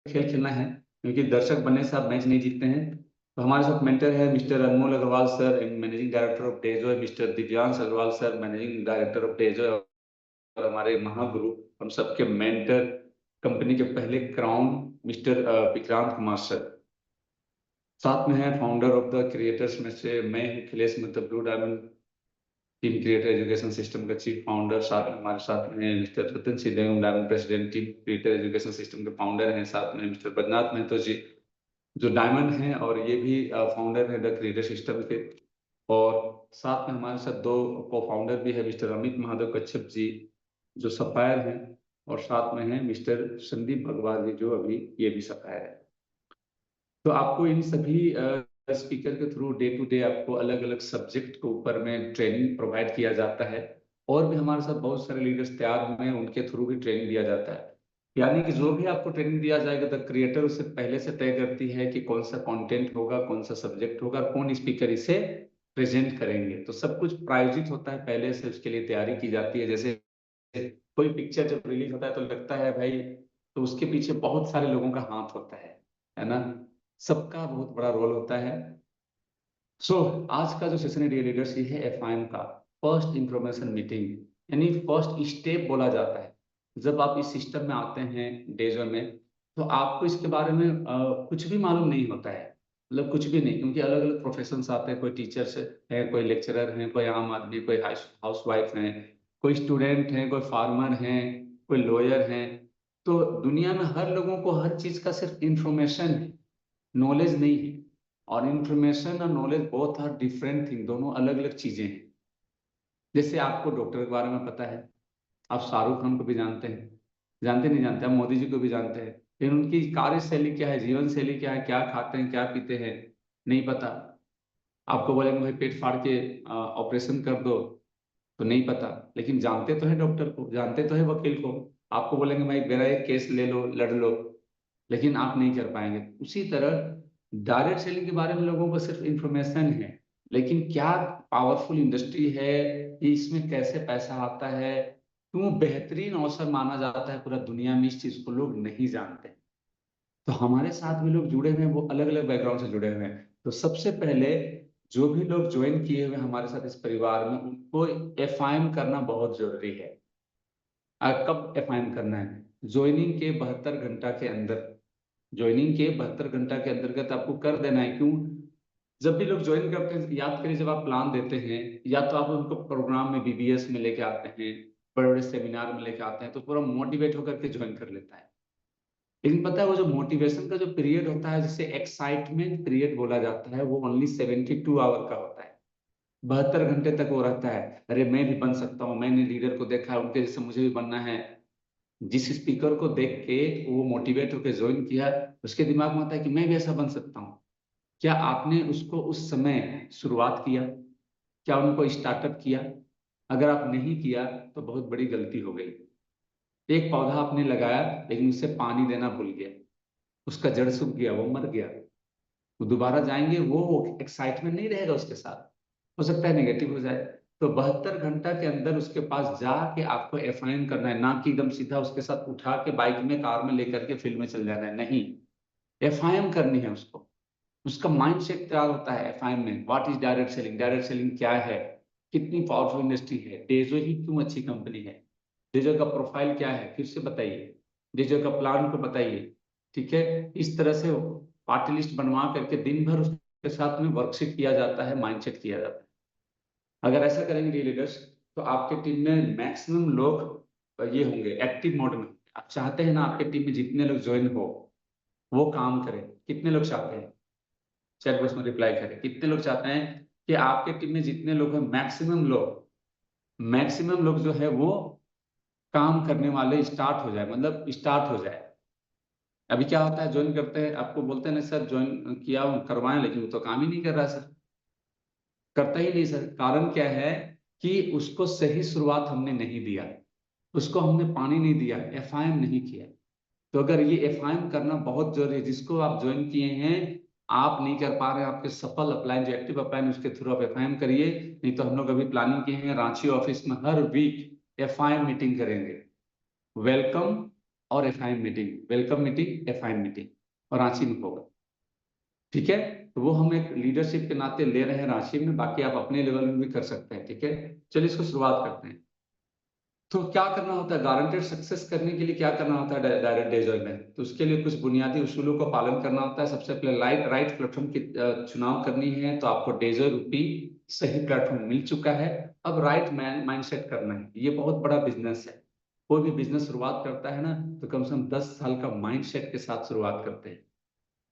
खेल खेलना है, क्योंकि दर्शक बनने से आप मैच नहीं जीतते हैं। तो हमारे साथ मेंटर है mister Anmol Agarwal sir, managing director of Dezo, mister Divyansh Agarwal sir, managing director of Dezo, और हमारे महागुरु, हम सबके मेंटर, कंपनी के पहले crown, mister Vikrant Kumar sir. साथ में है फाउंडर ऑफ द क्रिएटर्स में से मैं हूँ, अखिलेश मतलब blue diamond team creator education system का चीफ फाउंडर। साथ में हमारे साथ में mister Ratan Singh diamond president team creator education system के फाउंडर हैं। साथ में मिस्टर बद्रीनाथ महतो जी जो डायमंड हैं और ये भी फाउंडर है द क्रिएटर सिस्टम के। और साथ में हमारे साथ दो को फाउंडर भी है, मिस्टर अमित महादेव कच्छप जी जो सफायर हैं, और साथ में है मिस्टर संदीप भगवान जी जो अभी ये भी सफायर है। तो आपको इन सभी स्पीकर के थ्रू डे टू डे आपको अलग अलग सब्जेक्ट के ऊपर में ट्रेनिंग प्रोवाइड किया जाता है। और भी हमारे साथ बहुत सारे लीडर्स तैयार हुए हैं, उनके थ्रू भी ट्रेनिंग दिया जाता है। यानी कि जो भी आपको ट्रेनिंग दिया जाएगा द क्रिएटर उससे पहले से तय करती है कि कौन सा कंटेंट होगा, कौन सा सब्जेक्ट होगा, कौन स्पीकर इसे प्रेजेंट करेंगे। तो सब कुछ प्रायोजित होता है, पहले से उसके लिए तैयारी की जाती है। जैसे कोई पिक्चर जब रिलीज होता है तो लगता है भाई, तो उसके पीछे बहुत सारे लोगों का हाथ होता है ना, सबका बहुत बड़ा रोल होता है। आज का जो सेशन है डियर लीडर्स, ये है एफआईएम का फर्स्ट इंफॉर्मेशन मीटिंग, यानी फर्स्ट स्टेप बोला जाता है। जब आप इस सिस्टम में आते हैं डेजो में, तो आपको इसके बारे में कुछ भी मालूम नहीं होता है, मतलब कुछ भी नहीं, क्योंकि अलग अलग प्रोफेशन आते हैं। कोई टीचर्स है, कोई लेक्चरर है, कोई आम आदमी, कोई हाउस वाइफ है, कोई स्टूडेंट है, कोई फार्मर है, कोई लॉयर है। तो दुनिया में हर लोगों को हर चीज का सिर्फ इंफॉर्मेशन है, नॉलेज नहीं है। और इंफॉर्मेशन और knowledge both are different thing, दोनों अलग अलग चीजें हैं। जैसे आपको डॉक्टर के बारे में पता है, आप शाहरुख खान को भी जानते हैं, जानते नहीं जानते, आप मोदी जी को भी जानते हैं, लेकिन उनकी कार्यशैली क्या है, जीवन शैली क्या है, क्या खाते हैं, क्या पीते हैं, नहीं पता। आपको बोलेंगे भाई पेट फाड़ के ऑपरेशन कर दो, तो नहीं पता, लेकिन जानते तो है डॉक्टर को, जानते तो है वकील को। आपको बोलेंगे भाई मेरा एक केस ले लो, लड़ लो, लेकिन आप नहीं कर पाएंगे। उसी तरह डायरेक्ट सेलिंग के बारे में लोगों को सिर्फ इंफॉर्मेशन है, लेकिन क्या पावरफुल इंडस्ट्री है, ये इसमें कैसे पैसा आता है, क्यों बेहतरीन अवसर माना जाता है पूरा दुनिया में, इस चीज को लोग नहीं जानते। तो हमारे साथ में लोग जुड़े हुए हैं, वो अलग अलग बैकग्राउंड से जुड़े हुए हैं। तो सबसे पहले जो भी लोग ज्वाइन किए हुए हैं हमारे साथ इस परिवार में, उनको एफआईएम करना बहुत जरूरी है। कब एफआईएम करना है? ज्वाइनिंग के 72 घंटा के अंदर, ज्वाइनिंग के 72 घंटा के अंतर्गत आपको कर देना है। क्यों? जब भी लोग ज्वाइन करते हैं, याद करिए, जब आप प्लान देते हैं या तो आप उनको प्रोग्राम में बीबीएस में लेके आते हैं, बड़े बड़े सेमिनार में लेके आते हैं, तो पूरा मोटिवेट होकर के ज्वाइन कर लेता है। लेकिन पता है वो जो मोटिवेशन का जो पीरियड होता है, जिसे एक्साइटमेंट पीरियड बोला जाता है, वो ओनली 72 आवर का होता है। 72 घंटे तक वो रहता है, अरे मैं भी बन सकता हूँ, मैंने लीडर को देखा है, उनके जैसे मुझे भी बनना है। जिस स्पीकर को देख के वो मोटिवेट होकर ज्वाइन किया, उसके दिमाग में आता है कि मैं भी ऐसा बन सकता हूँ। क्या आपने उसको उस समय शुरुआत किया? क्या उनको स्टार्टअप किया? अगर आप नहीं किया तो बहुत बड़ी गलती हो गई। एक पौधा आपने लगाया लेकिन उसे पानी देना भूल गया, उसका जड़ सूख गया, वो मर गया। वो दोबारा जाएंगे, वो एक्साइटमेंट नहीं रहेगा उसके साथ, हो सकता है नेगेटिव हो जाए। तो 72 घंटा के अंदर उसके पास जाके आपको एफआईएम करना है, ना कि एकदम सीधा उसके साथ उठा के बाइक में कार में लेकर के फील्ड में चल जाना है, नहीं। एफआईएम करनी है उसको, उसका माइंड सेट तैयार होता है एफआईएम में। What is direct selling, direct selling क्या है, कितनी पावरफुल इंडस्ट्री है, डेजो ही क्यों अच्छी कंपनी है, डेजो का प्रोफाइल क्या है, फिर से बताइए, डेजो का प्लान को बताइए। ठीक है, इस तरह से पार्टी लिस्ट बनवा करके दिन भर उसके साथ में वर्कशीट किया जाता है, माइंडसेट किया जाता है। अगर ऐसा करेंगे लीडर्स, तो आपके टीम में मैक्सिमम लोग ये होंगे एक्टिव मोड में। आप चाहते हैं ना आपके टीम में जितने लोग ज्वाइन हो वो काम करें, कितने लोग चाहते हैं? चैट बॉक्स में रिप्लाई करें, कितने लोग चाहते हैं कि आपके टीम में जितने लोग हैं, मैक्सिमम लोग जो है वो काम करने वाले स्टार्ट हो जाए, मतलब स्टार्ट हो जाए। अभी क्या होता है, ज्वाइन करते हैं, आपको बोलते हैं ना सर ज्वाइन किया करवाएं, लेकिन वो तो काम ही नहीं कर रहा सर, करता ही नहीं सर। कारण क्या है कि उसको सही शुरुआत हमने नहीं दिया, उसको हमने पानी नहीं दिया, एफआईएम नहीं किया। तो अगर ये एफआईएम करना बहुत जरूरी है, जिसको आप ज्वाइन किए हैं, आप नहीं कर पा रहे हैं, आपके सफल अपलाइन जो एक्टिव अपलाइन उसके थ्रू आप एफआईएम करिए। नहीं तो हम लोग अभी प्लानिंग किए हैं रांची ऑफिस में हर वीक एफआईएम मीटिंग करेंगे। वेलकम और FIM meeting, welcome meeting, FIM meeting, और रांची में होगा। ठीक है, तो वो हम एक लीडरशिप के नाते ले रहे हैं रांची में, बाकी आप अपने लेवल में भी कर सकते हैं। ठीक है, चलिए इसको शुरुआत करते हैं। तो क्या करना होता है गारंटेड सक्सेस करने के लिए, क्या करना होता है डायरेक्ट डेजॉय में? तो उसके लिए कुछ बुनियादी उसूलों का पालन करना होता है। सबसे पहले राइट प्लेटफॉर्म की चुनाव करनी है। तो आपको डेजॉय रूपी सही प्लेटफॉर्म मिल चुका है। अब राइट माइंडसेट करना है। ये बहुत बड़ा बिजनेस है। कोई भी बिजनेस शुरुआत करता है ना, तो कम से कम 10 साल का माइंडसेट के साथ शुरुआत करते हैं।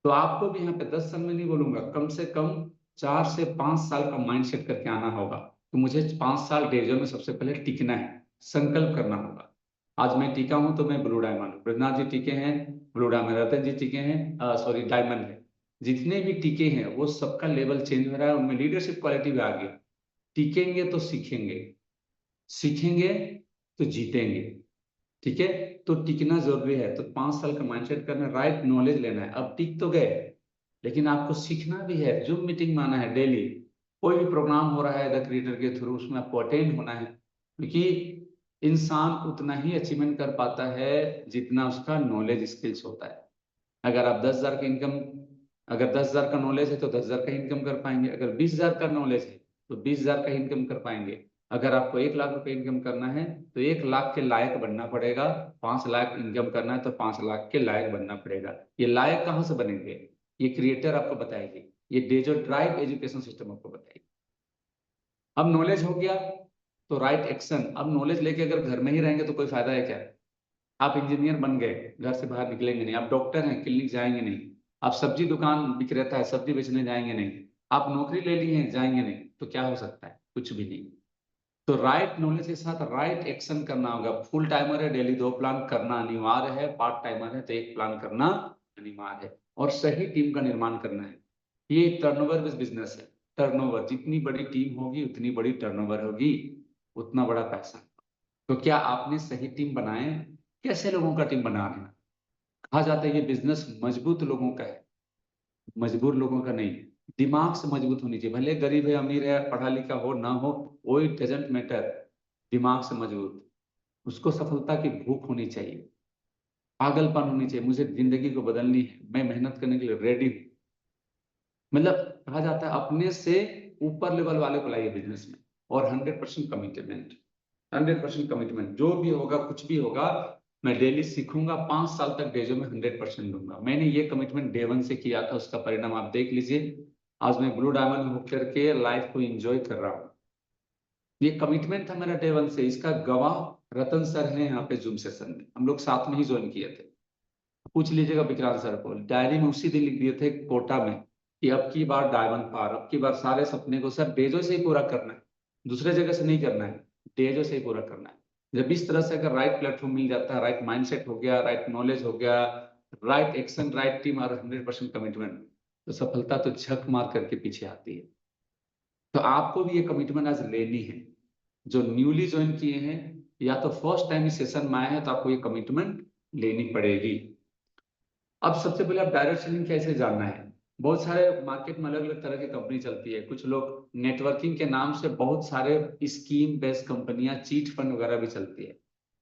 तो आपको भी यहाँ पे 10 साल में नहीं बोलूंगा, कम से कम 4 से 5 साल का माइंडसेट करके आना होगा। तो मुझे 5 साल डेजो में सबसे पहले टिकना है, संकल्प करना होगा। आज मैं टिका हूं तो मैं ब्लू डायमंड हूँ, ब्रजनाथ जी टिके हैं ब्लू डायमंड, रतन जी टिके हैं सॉरी डायमंड है। जितने भी टिके हैं वो सबका लेवल चेंज हो रहा है, उनमें लीडरशिप क्वालिटी भी आ गया। टिकेंगे तो सीखेंगे, सीखेंगे तो जीतेंगे। ठीक है, तो टिकना जरूरी है। तो 5 साल का माइंडसेट करना, राइट नॉलेज लेना है। अब टिक तो गए, लेकिन आपको सीखना भी है। जूम मीटिंग में आना है डेली, कोई भी प्रोग्राम हो रहा है द क्रिएटर के थ्रू, उसमें आपको अटेंड होना है। क्योंकि इंसान उतना ही अचीवमेंट कर पाता है जितना उसका नॉलेज स्किल्स होता है। अगर आप 10,000 की इनकम, अगर 10,000 का नॉलेज है तो 10,000 का इनकम कर पाएंगे। अगर 20,000 का नॉलेज है तो 20,000 का इनकम कर पाएंगे। अगर आपको 1 लाख रुपए इनकम करना है तो 1 लाख के लायक बनना पड़ेगा। 5 लाख इनकम करना है तो 5 लाख के लायक बनना पड़ेगा। ये लायक कहाँ से बनेंगे? ये क्रिएटर आपको बताएगी, ये डेजो ड्राइव एजुकेशन सिस्टम आपको बताएगी। अब नॉलेज हो गया तो राइट एक्शन। अब नॉलेज लेके अगर घर में ही रहेंगे तो कोई फायदा है क्या? आप इंजीनियर बन गए, घर से बाहर निकलेंगे नहीं। आप डॉक्टर हैं, क्लिनिक जाएंगे नहीं। आप सब्जी दुकान विक्रेता है, सब्जी बेचने जाएंगे नहीं। आप नौकरी ले ली है, जाएंगे नहीं। तो क्या हो सकता है? कुछ भी नहीं। तो राइट नॉलेज के साथ राइट एक्शन करना होगा। फुल टाइमर है, डेली 2 प्लान करना अनिवार्य है। पार्ट टाइमर है तो 1 प्लान करना अनिवार्य है। और सही टीम का निर्माण करना है। ये टर्नओवर बेस्ड बिजनेस है। टर्नओवर, जितनी बड़ी टीम होगी उतनी बड़ी टर्नओवर होगी, उतना बड़ा पैसा। तो क्या आपने सही टीम बनाए? कैसे लोगों का टीम बना रहे हैं? कहा जाता है ये बिजनेस मजबूत लोगों का है, मजबूर लोगों का नहीं। दिमाग से मजबूत होनी चाहिए, भले गरीब है अमीर है पढ़ा लिखा हो ना हो, वो इट डजेंट मैटर। दिमाग से मजबूत, उसको सफलता की भूख होनी चाहिए, पागलपन होनी चाहिए। मुझे जिंदगी को बदलनी है, मैं मेहनत करने के लिए रेडी हूँ। मतलब कहा जाता है अपने से ऊपर लेवल वाले को लाइए बिजनेस में। और 100% कमिटमेंट, 100% कमिटमेंट। जो भी होगा कुछ भी होगा, मैं डेली सीखूंगा। 5 साल तक डेजो में 100% दूंगा। मैंने ये कमिटमेंट डे 1 से किया था, उसका परिणाम आप देख लीजिए। आज मैं ब्लू डायमंड होकर के लाइफ को एंजॉय कर रहा हूँ। ये कमिटमेंट था मेरा डे 1 से। इसका गवाह रतन सर हैं यहाँ पे जूम सेशन में, हम लोग साथ में ही ज्वाइन किए थे। पूछ लीजिएगा विक्रांत सर को, डायरी में उसी दिन लिख दिए थे कोटा में कि अब की बार डायमंड पार, अब की बार सारे सपने को सर डेजो से ही पूरा करना है, दूसरे जगह से नहीं करना है, डेजो से ही पूरा करना है। जब इस तरह से अगर राइट प्लेटफॉर्म मिल जाता है, राइट माइंडसेट हो गया, राइट नॉलेज हो गया, राइट एक्शन, राइट टीम और 100% कमिटमेंट, तो सफलता तो झक मार करके पीछे आती है। तो आपको भी ये कमिटमेंट आज लेनी है। जो न्यूली ज्वाइन किए हैं या तो फर्स्ट टाइम इस सेशन में आए हैं, तो आपको ये कमिटमेंट लेनी पड़ेगी। अब सबसे पहले आप डायरेक्ट सेलिंग कैसे जानना है? बहुत सारे मार्केट में अलग अलग तरह की कंपनी चलती है। कुछ लोग नेटवर्किंग के नाम से बहुत सारे स्कीम बेस्ड कंपनियां, चीट फंड वगैरह भी चलती है।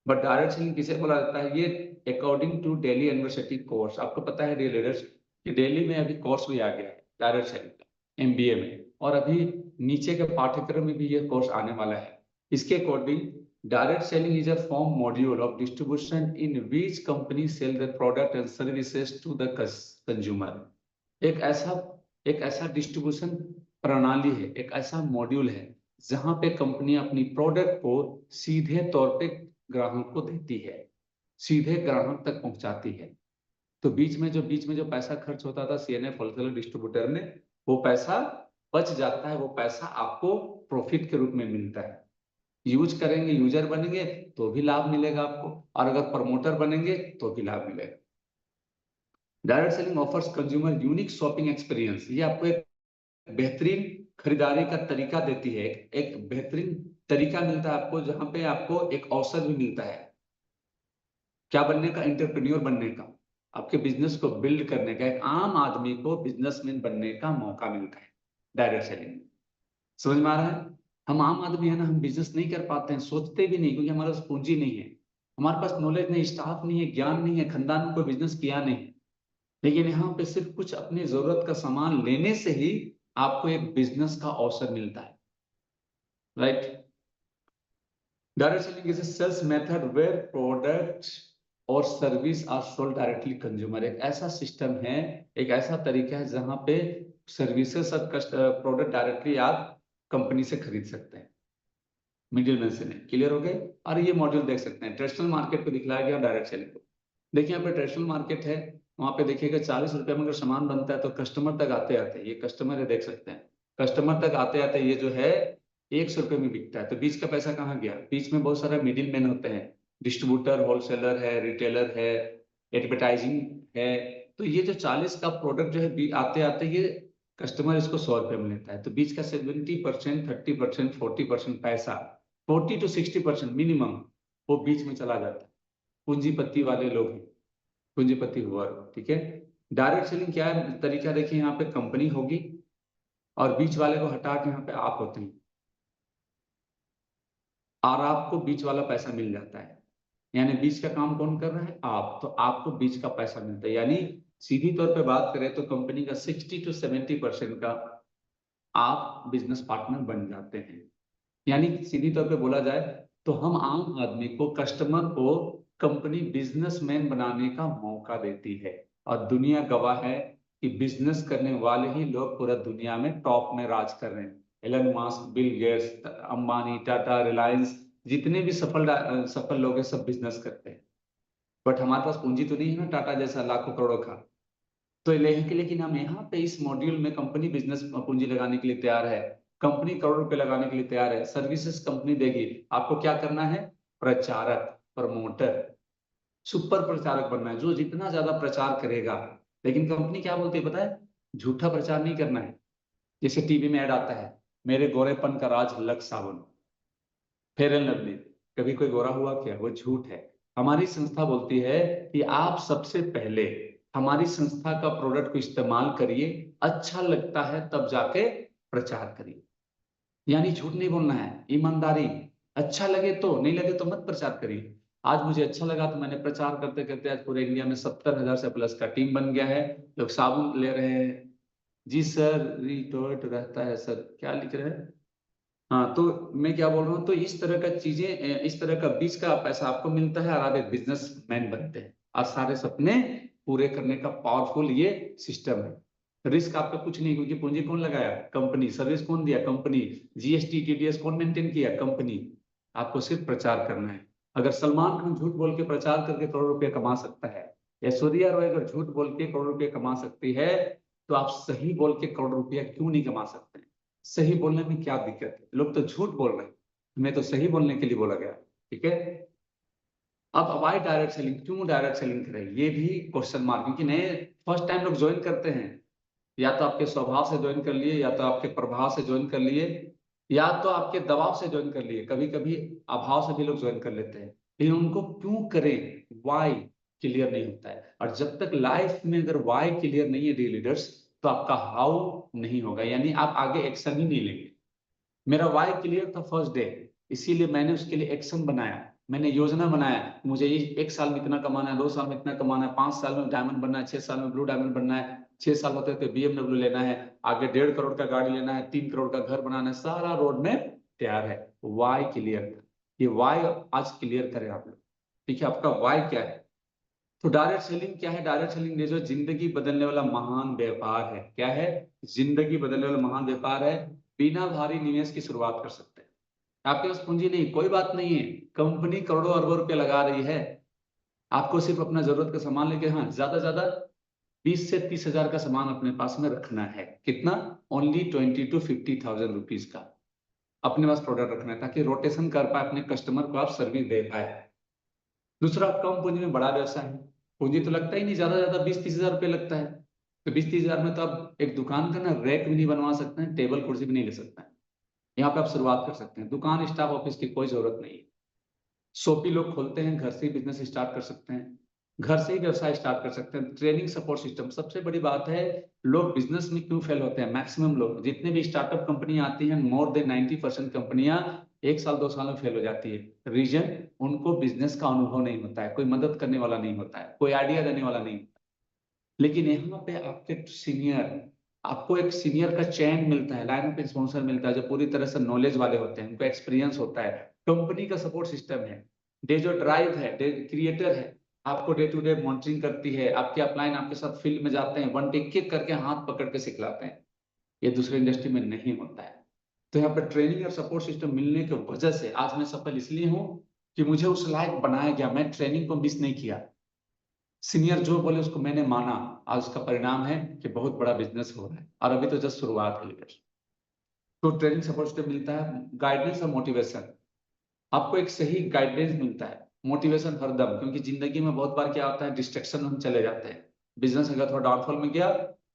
बट डायरेक्ट सेलिंग किसे बोला जाता है? ये according to Delhi university course, आपको पता है डियर लीडर्स कि दिल्ली में अभी कोर्स भी आ गया है डायरेक्ट सेलिंग का, एमबीए में। और अभी नीचे के पाठ्यक्रम में भी ये कोर्स आने वाला है। इसके according direct selling is a form module of distribution in which companies sell their product and services to the consumer। एक ऐसा एक ऐसा डिस्ट्रीब्यूशन प्रणाली है, एक ऐसा मॉड्यूल है जहां पे कंपनी अपनी प्रोडक्ट को सीधे तौर पे ग्राहक को देती है, सीधे ग्राहक तक पहुंचाती है। तो बीच में जो पैसा खर्च होता था सीएनएफ होलसेलर डिस्ट्रीब्यूटर में, वो पैसा बच जाता है। वो पैसा आपको प्रॉफिट के रूप में मिलता है। यूज करेंगे, यूजर बनेंगे तो भी लाभ मिलेगा आपको, और अगर प्रमोटर बनेंगे तो भी लाभ मिलेगा। Direct selling offers consumer unique shopping experience. ये आपको एक बेहतरीन खरीदारी का तरीका देती है, एक बेहतरीन तरीका मिलता है आपको, जहां पे आपको एक अवसर भी मिलता है क्या बनने का? एंटरप्रेन्योर बनने का, आपके बिजनेस को बिल्ड करने का। एक आम आदमी को बिजनेसमैन बनने का मौका मिलता है डायरेक्ट सेलिंग में। समझ में आ रहा है? हम आम आदमी है ना, हम बिजनेस नहीं कर पाते हैं, सोचते भी नहीं, क्योंकि हमारे पास पूंजी नहीं है। हमारे पास नॉलेज नहीं, स्टाफ नहीं है, ज्ञान नहीं है, खानदान में कोई बिजनेस किया नहीं, लेकिन यहाँ पे सिर्फ कुछ अपनी जरूरत का सामान लेने से ही आपको एक बिजनेस का अवसर मिलता है, right. Direct selling is a sales method where product और service are sold directly consumer. एक ऐसा सिस्टम है, एक ऐसा तरीका है जहां पे सर्विसेज और प्रोडक्ट डायरेक्टली आप कंपनी से खरीद सकते हैं, मिडिल मैन से नहीं। क्लियर हो गए। और ये मॉड्यूल देख सकते हैं, ट्रेडिशनल मार्केट को दिखलाया गया, डायरेक्ट सेलिंग को। देखिए यहाँ पे ट्रेडिशनल मार्केट है, वहां पे देखिएगा 40 रुपए में अगर सामान बनता है तो कस्टमर तक आते आते, ये कस्टमर है देख सकते हैं, कस्टमर तक आते आते ये जो है 100 रुपए में बिकता है। तो बीच का पैसा कहाँ गया? बीच में बहुत सारे मिडिल मैन होते हैं, डिस्ट्रीब्यूटर, होलसेलर है, रिटेलर है, एडवर्टाइजिंग है। तो ये जो 40 का प्रोडक्ट जो है आते आते ये कस्टमर इसको 100 रुपए में लेता है। तो बीच का 70%, 30%, 40% पैसा, 40 to 60% मिनिमम वो बीच में चला जाता है। पूंजीपति वाले लोग हैं, पूंजीपति हुआ, ठीक है। डायरेक्ट सेलिंग क्या है तरीका? देखिए यहाँ पे कंपनी होगी और बीच वाले को हटा के यहाँ पे आप होते हैं, और आपको बीच वाला पैसा मिल जाता है। यानी बीच का काम कौन कर रहा है? आप। तो आपको बीच का पैसा मिलता है। यानी सीधी तौर पे बात करें तो कंपनी का 60 to 70% का आप बिजनेस पार्टनर बन जाते हैं। यानी सीधी तौर पे बोला जाए तो हम आम आदमी को, कस्टमर को कंपनी बिजनेसमैन बनाने का मौका देती है। और दुनिया गवाह है कि बिजनेस करने वाले ही लोग पूरा दुनिया में टॉप में राज कर रहे हैं। Elon Musk, Bill Gates, Ambani, Tata, Reliance, जितने भी सफल लोग हैं सब बिजनेस करते हैं। बट हमारे पास पूंजी तो नहीं है ना टाटा जैसा लाखों करोड़ों का। तो लेकिन हम यहाँ पे इस मॉड्यूल में कंपनी बिजनेस पूंजी लगाने के लिए तैयार है, कंपनी करोड़ रुपए लगाने के लिए तैयार है, सर्विसेज कंपनी देगी। आपको क्या करना है? प्रचारक, प्रमोटर, सुपर प्रचारक बनना है, जो जितना ज्यादा प्रचार करेगा। लेकिन कंपनी क्या बोलती है पता है? झूठा प्रचार नहीं करना है। जैसे टीवी में ऐड आता है, मेरे गोरेपन का राज लक्स साबुन, फेयर एंड लवली, कभी कोई गोरा हुआ क्या? वो झूठ है। हमारी संस्था बोलती है कि आप सबसे पहले हमारी संस्था का प्रोडक्ट को इस्तेमाल करिए, अच्छा लगता है तब जाके प्रचार करिए। यानी झूठ नहीं बोलना है, ईमानदारी। अच्छा लगे तो, नहीं लगे तो मत प्रचार करिए। आज मुझे अच्छा लगा तो मैंने प्रचार करते करते आज पूरे इंडिया में 70,000 से प्लस का टीम बन गया है। लोग साबुन ले रहे हैं। जी सर, रिटोर्ट रहता है सर, क्या लिख रहे हैं? हाँ, तो मैं क्या बोल रहा हूँ, तो इस तरह का चीजें, इस तरह का बीच का पैसा आपको मिलता है और आप एक बिजनेसमैन बनते हैं और सारे सपने पूरे करने का पावरफुल ये सिस्टम है। रिस्क आपका कुछ नहीं, क्योंकि पूंजी कौन लगाया? कंपनी। सर्विस कौन दिया? कंपनी। जीएसटी, टीडीएस कौन मेंटेन किया? कंपनी। आपको सिर्फ प्रचार करना है। अगर सलमान खान झूठ बोल के प्रचार करके करोड़ रुपया कमा सकता है, ऐश्वर्या रॉय अगर झूठ बोल के करोड़ रुपया कमा सकती है, तो आप सही बोल के करोड़ रुपया क्यों नहीं कमा सकते? सही बोलने में क्या दिक्कत है? लोग तो झूठ बोल रहे हैं, मैं तो सही बोलने के लिए बोला गया, ठीक है। अब वाई डायरेक्ट सेलिंग, क्यों डायरेक्ट सेलिंग करें, ये भी क्वेश्चन मार्क। क्योंकि नए फर्स्ट टाइम लोग ज्वाइन करते हैं, या तो आपके स्वभाव से ज्वाइन कर लिए, या तो आपके प्रभाव से ज्वाइन कर लिए, या तो आपके दबाव से ज्वाइन कर लिए, कभी कभी अभाव से भी लोग ज्वाइन कर लेते हैं। लेकिन उनको क्यों करें, वाई क्लियर नहीं होता है। और जब तक लाइफ में अगर वाई क्लियर नहीं है डी लीडर्स, तो आपका हाउ नहीं होगा, यानी आप आगे एक्शन ही नहीं लेंगे। मेरा वाई क्लियर था फर्स्ट डे, इसीलिए मैंने उसके लिए एक्शन बनाया, मैंने योजना बनाया। मुझे एक साल में इतना कमाना है, 2 साल में इतना कमाना है, 5 साल में डायमंड बनना है, 6 साल में ब्लू डायमंड बनना है, 6 साल होते तो BMW लेना है, आगे 1.5 करोड़ का गाड़ी लेना है, 3 करोड़ का घर बनाना है, सारा रोड में तैयार है। वाई क्लियर था, ये वाई आज क्लियर करें आप लोग, ठीक है। आपका वाई क्या है? तो डायरेक्ट सेलिंग क्या है? डायरेक्ट सेलिंग जो जिंदगी बदलने वाला महान व्यापार है। क्या है? जिंदगी बदलने वाला महान व्यापार है। बिना भारी निवेश की शुरुआत कर सकते हैं। आपके पास पूंजी नहीं, कोई बात नहीं है, कंपनी करोड़ों अरबों रुपए लगा रही है। आपको सिर्फ अपना जरूरत का सामान लेके, हाँ ज्यादा ज्यादा 20 से 30,000 का सामान अपने पास में रखना है। कितना? ओनली 20 to 50,000 रुपीज का अपने पास प्रोडक्ट रखना है, ताकि रोटेशन कर पाए, अपने कस्टमर को आप सर्विस दे पाए। दूसरा, कम पूंजी में बड़ा व्यवसाय है। पूंजी तो लगता ही नहीं, ज्यादा ज्यादा 20-30 हजार रुपये लगता है। तो 20-30 हजार में तो आप एक दुकान का ना रैक भी नहीं बनवा सकते हैं, टेबल कुर्सी भी नहीं ले सकते हैं। यहाँ पे आप शुरुआत कर सकते हैं। दुकान, स्टाफ, ऑफिस की कोई जरूरत नहीं है। शॉपी लोग खोलते हैं, घर से ही बिजनेस स्टार्ट कर सकते हैं, घर से ही व्यवसाय स्टार्ट कर सकते हैं। ट्रेनिंग सपोर्ट सिस्टम सबसे बड़ी बात है। लोग बिजनेस में क्यों फेल होते हैं? मैक्सिमम लोग, जितने भी स्टार्टअप कंपनी आती हैं, मोर देन 90% कंपनियां 1 साल 2 साल में फेल हो जाती है। रीजन, उनको बिजनेस का अनुभव नहीं होता है, कोई मदद करने वाला नहीं होता है, कोई आइडिया देने वाला नहीं होता। लेकिन यहाँ पे आपके सीनियर, आपको एक सीनियर का चैन मिलता है, लाइन ऑफ स्पॉन्सर मिलता है, जो पूरी तरह से नॉलेज वाले होते हैं, उनको एक्सपीरियंस होता है, कंपनी का सपोर्ट सिस्टम है, डे जो ड्राइव है, डे क्रिएटर है, आपको डे टू डे मॉनिटरिंग करती है, आपके अपलाइन आपके साथ फील्ड में जाते हैं, वन टेक एक करके हाथ पकड़ के सिखलाते हैं। ये दूसरे इंडस्ट्री में नहीं होता है। तो यहाँ पर ट्रेनिंग और सपोर्ट सिस्टम मिलने की वजह से आज मैं सफल इसलिए हूँ कि मुझे उस लायक बनाया गया, मैं ट्रेनिंग को मिस नहीं किया। सीनियर जो बोले उसको मैंने माना, आज उसका परिणाम है कि बहुत बड़ा बिजनेस हो रहा है, और अभी तो जस्ट शुरुआत है लीडर। तो ट्रेनिंग सपोर्ट सिस्टम मिलता है, गाइडेंस और मोटिवेशन, आपको एक सही गाइडेंस मिलता है, मोटिवेशन हरदम, क्योंकि जिंदगी में बहुत बार क्या होता है, डिस्ट्रक्शन हम चले जाते हैं, बिजनेस अगर थोड़ा डाउनफॉल में गया,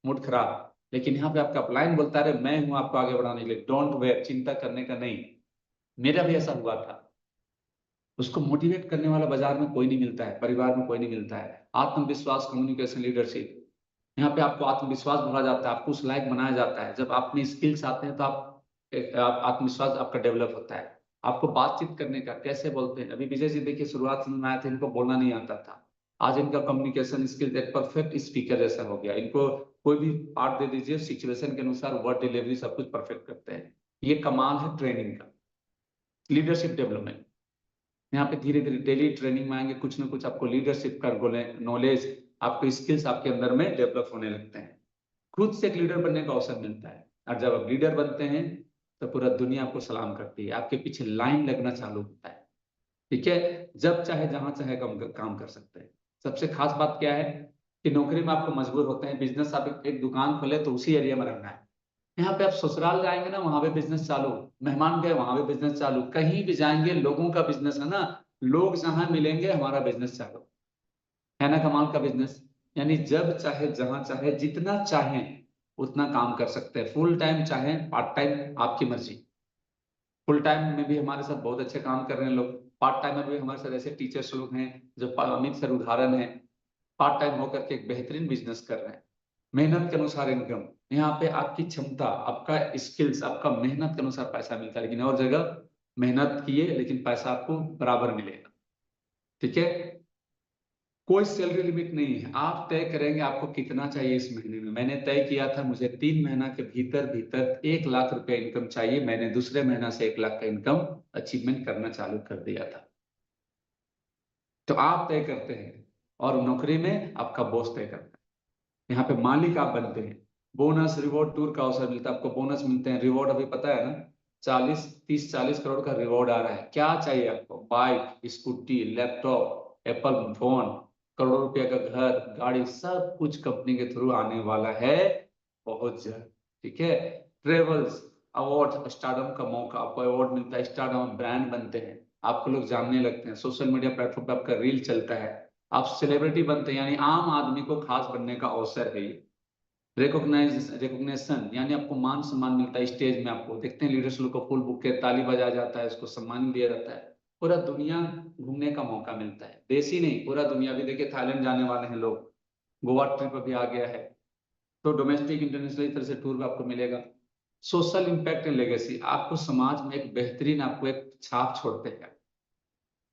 मूड खराब। लेकिन यहाँ पे आपका अपलाइन बोलता है, मैं हूं आपको आगे बढ़ाने के लिए, डोंट वेयर, चिंता करने का नहीं। मेरा भी ऐसा हुआ था। उसको मोटिवेट करने वाला बाजार में कोई नहीं मिलता है, परिवार में कोई नहीं मिलता है। आत्मविश्वास, कम्युनिकेशन, लीडरशिप, यहाँ पे आपको आत्मविश्वास भरा जाता है, आपको उस लायक बनाया जाता है। जब आप में स्किल्स आते हैं तो आप आत्मविश्वास आपका डेवलप होता है। आपको बातचीत करने का, कैसे बोलते हैं, अभी विजय जी देखिए शुरुआत में आए थे, इनको बोलना नहीं आता था, आज इनका कम्युनिकेशन स्किल एक परफेक्ट स्पीकर जैसा हो गया। इनको कोई भी पार्ट दे दीजिए, सिचुएशन के अनुसार वर्ड डिलीवरी सब कुछ परफेक्ट करते हैं। ये कमाल है ट्रेनिंग का, लीडरशिप डेवलपमेंट। यहाँ पे धीरे धीरे डेली ट्रेनिंग में आएंगे, कुछ ना कुछ आपको लीडरशिप का नॉलेज, आपको स्किल्स आपके अंदर में डेवलप होने लगते हैं, खुद से एक लीडर बनने का अवसर मिलता है। और जब आप लीडर बनते हैं तो पूरा दुनिया आपको सलाम करती है, आपके पीछे लाइन लगना चालू होता है। ठीक है, जब चाहे जहां चाहे काम कर सकते हैं। सबसे खास बात क्या है कि नौकरी में आपको मजबूर होते हैं, बिजनेस आप एक दुकान खोले तो उसी एरिया में रहना है। यहाँ पे आप ससुराल जाएंगे ना, वहां पे बिजनेस चालू, मेहमान गए वहां पे बिजनेस चालू, कहीं भी जाएंगे लोगों का बिजनेस है ना, लोग जहां मिलेंगे हमारा बिजनेस चालू है ना, कमाल का बिजनेस। यानी जब चाहे जहां चाहे जितना चाहे उतना काम कर सकते हैं, फुल टाइम चाहे पार्ट टाइम, आपकी मर्जी। फुल टाइम में भी हमारे साथ बहुत अच्छे काम कर रहे हैं लोग, पार्ट टाइम में भी हमारे साथ ऐसे टीचर्स लोग हैं जो अमित सर उदाहरण है, पार्ट टाइम होकर के एक बेहतरीन बिजनेस कर रहे हैं। मेहनत के अनुसार इनकम, यहाँ पे आपकी क्षमता, आपका स्किल्स, आपका मेहनत के अनुसार पैसा मिलता है। लेकिन और जगह मेहनत किए लेकिन पैसा आपको बराबर मिलेगा। ठीक है, कोई सैलरी लिमिट नहीं है, आप तय करेंगे आपको कितना चाहिए इस महीने में। मैंने तय किया था मुझे 3 महीना के भीतर भीतर 1 लाख रुपए इनकम चाहिए, मैंने दूसरे महीना से 1 लाख का इनकम अचीवमेंट करना चालू कर दिया था। तो आप तय करते हैं, और नौकरी में आपका बॉस तय करता है, यहाँ पे मालिक आप बनते हैं। बोनस, रिवॉर्ड, टूर का अवसर मिलता है, आपको बोनस मिलते हैं, रिवॉर्ड अभी पता है ना, 40 30 40 करोड़ का रिवॉर्ड आ रहा है। क्या चाहिए आपको, bike, scooty, laptop, Apple phone, करोड़ों रुपए का घर, गाड़ी, सब कुछ कंपनी के थ्रू आने वाला है बहुत जल्द। ठीक है, ट्रेवल्स, अवार्ड, स्टारडम का मौका, आपको अवार्ड मिलता है, स्टारडम ब्रांड बनते हैं, आपको लोग जानने लगते हैं, सोशल मीडिया प्लेटफॉर्म पे आपका रील चलता है, आप सेलिब्रिटी बनते हैं, यानी आम आदमी को खास बनने का अवसर है ये। रिकॉग्निशन, यानी आपको मान सम्मान मिलता है, स्टेज में आपको देखते हैं लीडर्स लोग को फुल बुक के ताली बजाया जाता है, उसको सम्मान दिया जाता है, पूरा दुनिया घूमने का मौका मिलता है, देश ही नहीं पूरा दुनिया भी। देखिए थाईलैंड जाने वाले हैं लोग, गोवा ट्रिप अभी आ गया है, तो डोमेस्टिक इंटरनेशनल इस तरह से टूर आपको मिलेगा। सोशल इम्पैक्ट एंड लेगेसी, आपको समाज में एक बेहतरीन, आपको एक छाप छोड़ते हैं,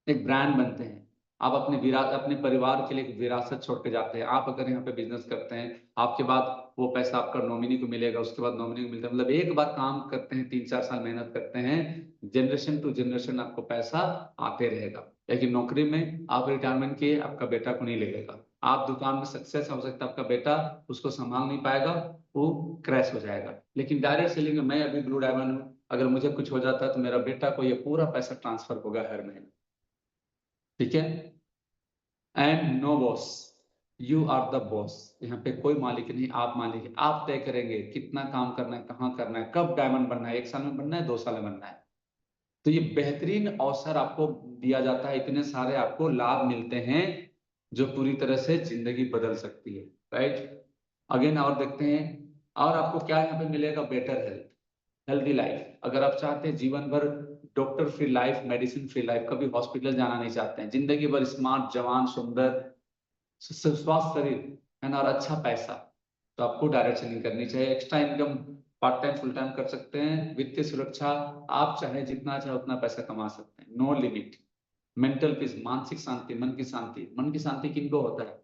एक ब्रांड बनते हैं। आप अपने परिवार के लिए एक विरासत छोड़ के जाते हैं। आप अगर यहाँ पे बिजनेस करते हैं, आपके बाद वो पैसा आपका नॉमिनी को मिलेगा, उसके बाद नॉमिनी को मिलता है, मतलब एक बार काम करते हैं, 3 4 साल मेहनत करते हैं, जनरेशन टू जनरेशन आपको पैसा आते रहेगा। लेकिन नौकरी में आप रिटायरमेंट किए, आपका बेटा को नहीं लगेगा, आप दुकान में सक्सेस हो सकता है, आपका बेटा उसको संभाल नहीं पाएगा, वो क्रैश हो जाएगा। लेकिन डायरेक्ट सेलिंग में, मैं अभी ब्लू डायमंड हूँ, अगर मुझे कुछ हो जाता है तो मेरा बेटा को ये पूरा पैसा ट्रांसफर होगा हर महीने। ठीक है, and no boss, you are the boss. यहाँ पे कोई मालिक नहीं, आप मालिक हैं, आप तय करेंगे कितना काम करना है, कहाँ करना है, कब डायमंड बनना है, 1 साल में बनना है, 2 साल में बनना है। तो ये बेहतरीन अवसर आपको दिया जाता है, इतने सारे आपको लाभ मिलते हैं जो पूरी तरह से जिंदगी बदल सकती है। राइट, अगेन और देखते हैं, और आपको क्या यहाँ पे मिलेगा, बेटर हेल्थ, हेल्दी लाइफ। अगर आप चाहते हैं जीवन भर doctor free life, medicine free life, कभी हॉस्पिटल जाना नहीं चाहते हैं, जिंदगी भर स्मार्ट, जवान, सुंदर, स्वास्थ्य शरीर है ना, और अच्छा पैसा, तो आपको डायरेक्ट सेलिंग करनी चाहिए। Extra income part time full time कर सकते हैं। वित्तीय सुरक्षा, आप चाहे जितना चाहे उतना पैसा कमा सकते हैं, नो लिमिट। मेंटल पीस, मानसिक शांति, मन की शांति। मन की शांति किनको होता है?